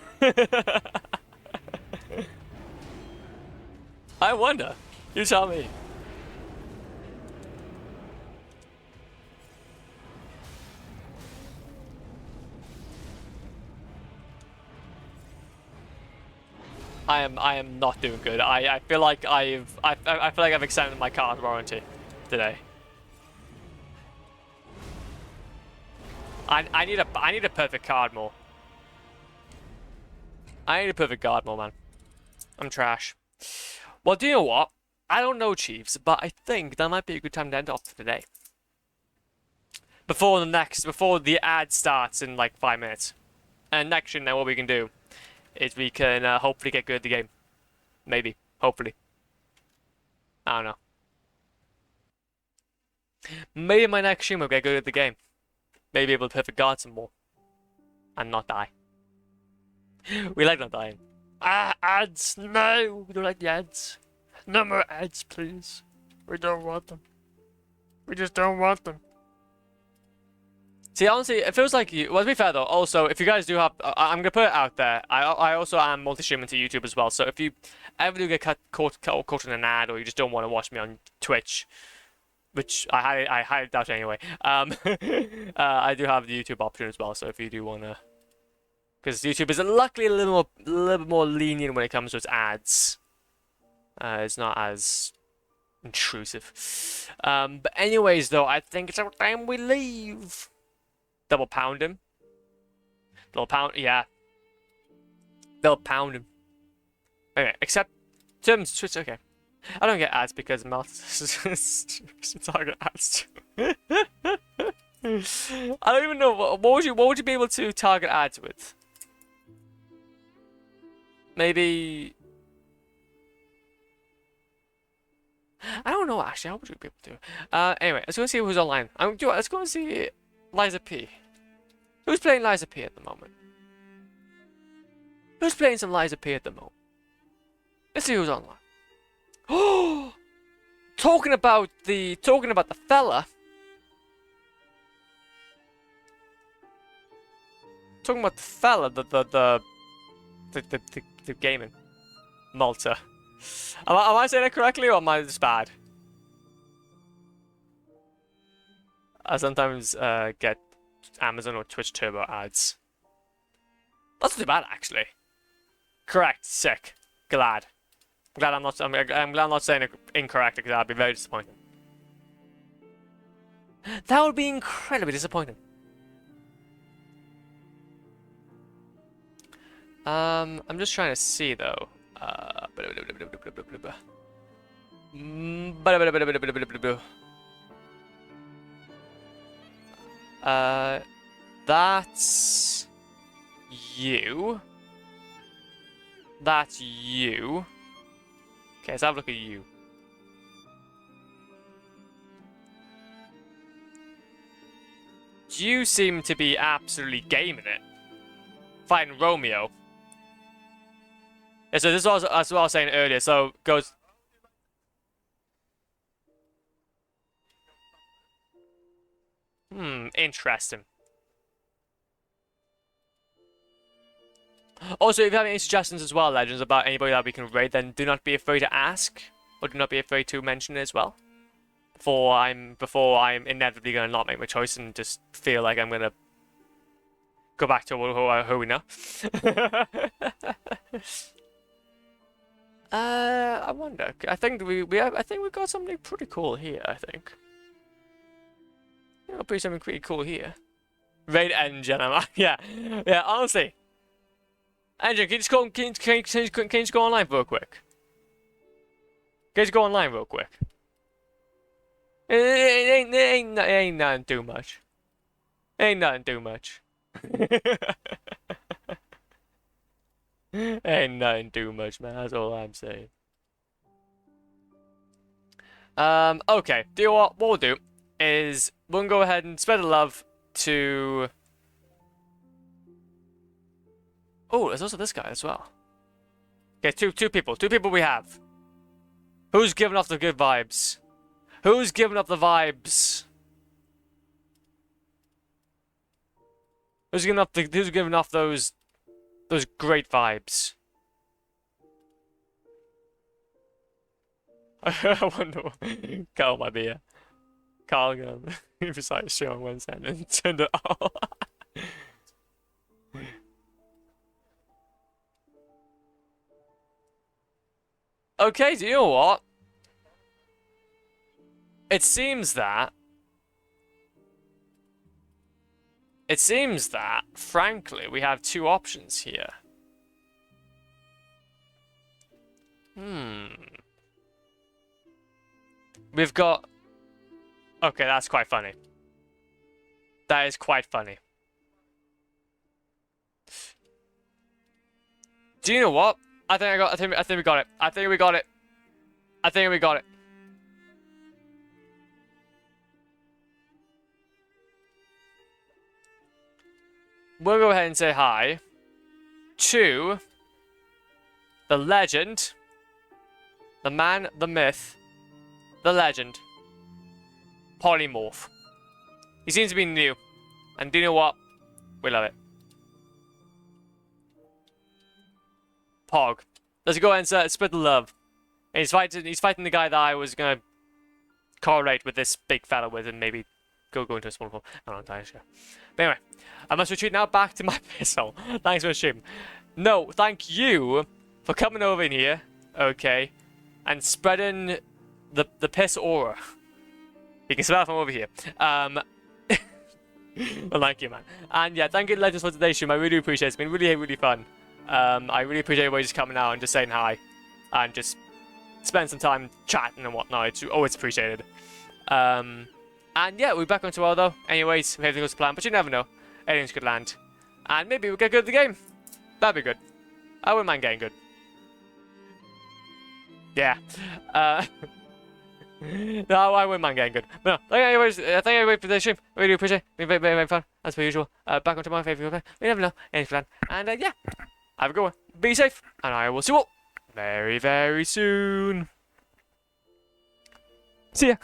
I wonder. You tell me. I am not doing good. I feel like I feel like I've extended my car's warranty today. I need a perfect card more. I need a perfect card more, man. I'm trash. Well, do you know what? I don't know, Chiefs, but I think that might be a good time to end off for today. Before the ad starts in like 5 minutes. And next thing, then what we can do is we can hopefully get good at the game. Maybe. Hopefully. I don't know. Maybe my next stream will get good at the game. Maybe able to perfect guard some more. And not die. We like not dying. Ads! No! We don't like the ads. No more ads, please. We don't want them. We just don't want them. See, honestly, it feels like you. Well, to be fair though, also, if you guys do have, I'm gonna put it out there. I also am multi-streaming to YouTube as well. So if you ever do get caught in an ad, or you just don't want to watch me on Twitch, which I highly doubt anyway. I do have the YouTube option as well. So if you do wanna, because YouTube is luckily a little bit more lenient when it comes to its ads. It's not as intrusive. But anyways, though, I think it's about time we leave. Double pound him. Double pound, yeah. Double pound him. Okay, except terms Twitch. Okay, I don't get ads because Mouth target ads too. I don't even know what would you be able to target ads with? Maybe. I don't know actually. How would you be able to? Anyway, let's go see who's online. Let's go and see Liza P. Who's playing Liza P at the moment? Who's playing some Liza P at the moment? Let's see who's online. Oh, talking about the fella. Talking about the fella, the gaming. Malta. Am I saying it correctly, or am I just bad? I sometimes get Amazon or Twitch Turbo ads. That's not too bad, actually. Correct. Sick. Glad. I'm glad I'm not saying it incorrect, because that'd be very disappointing. That would be incredibly disappointing. I'm just trying to see though. That's you. That's you. Okay, let's have a look at you. You seem to be absolutely gaming it. Fighting Romeo. Yeah, so this was as well I was saying earlier, so goes. Interesting. Also, if you have any suggestions as well, Legends, about anybody that we can raid, then do not be afraid to ask, or do not be afraid to mention it as well. Before I'm inevitably gonna not make my choice and just feel like I'm gonna go back to who we know. I wonder. I think we've got something pretty cool here. I think. I'll put something pretty cool here. Raid engine, yeah. Honestly, engine, can you just go online real quick? Can you just go online real quick? It ain't nothing too much. Ain't nothing too much. Ain't nothing too much, man. That's all I'm saying. Okay. Do you know what we'll do is we'll go ahead and spread the love to. Oh, there's also this guy as well. Okay, two people. Two people we have. Who's giving off the good vibes? Who's giving up the vibes? Who's giving off those great vibes? I wonder what Carl might be. Carl gonna recite a show on Wednesday and turned it off. Okay, do you know what? It seems that, frankly, we have two options here. We've got... Okay, that's quite funny. That is quite funny. Do you know what? I think we got it. I think we got it. We'll go ahead and say hi to the legend, the man, the myth, the legend, Polymorph. He seems to be new, and do you know what? We love it. Pog. Let's go ahead and spread the love. And he's fighting the guy that I was gonna correlate with this big fella with, and maybe go into a small form. I'm not entirely sure. But anyway, I must retreat now back to my pistol. Thanks for the stream. No, thank you for coming over in here, okay, and spreading the piss aura. You can smell it from over here. Well, thank you, man. And yeah, thank you, Legends, for today's stream. I really appreciate it. It's been really, really fun. I really appreciate everybody just coming out and just saying hi, and just spend some time chatting and whatnot. It's always appreciated. And yeah, we're back on tomorrow though. Anyways, if everything goes to plan, but you never know. Anything could land. And maybe we'll get good at the game. That'd be good. I wouldn't mind getting good. Yeah. No, I wouldn't mind getting good. But no, thank you everybody for this stream. I really appreciate it. It's been very, very fun, as per usual. Back on tomorrow, if you never know. Anything plan. And yeah, have a good one. Be safe. And I will see you all very, very soon. See ya.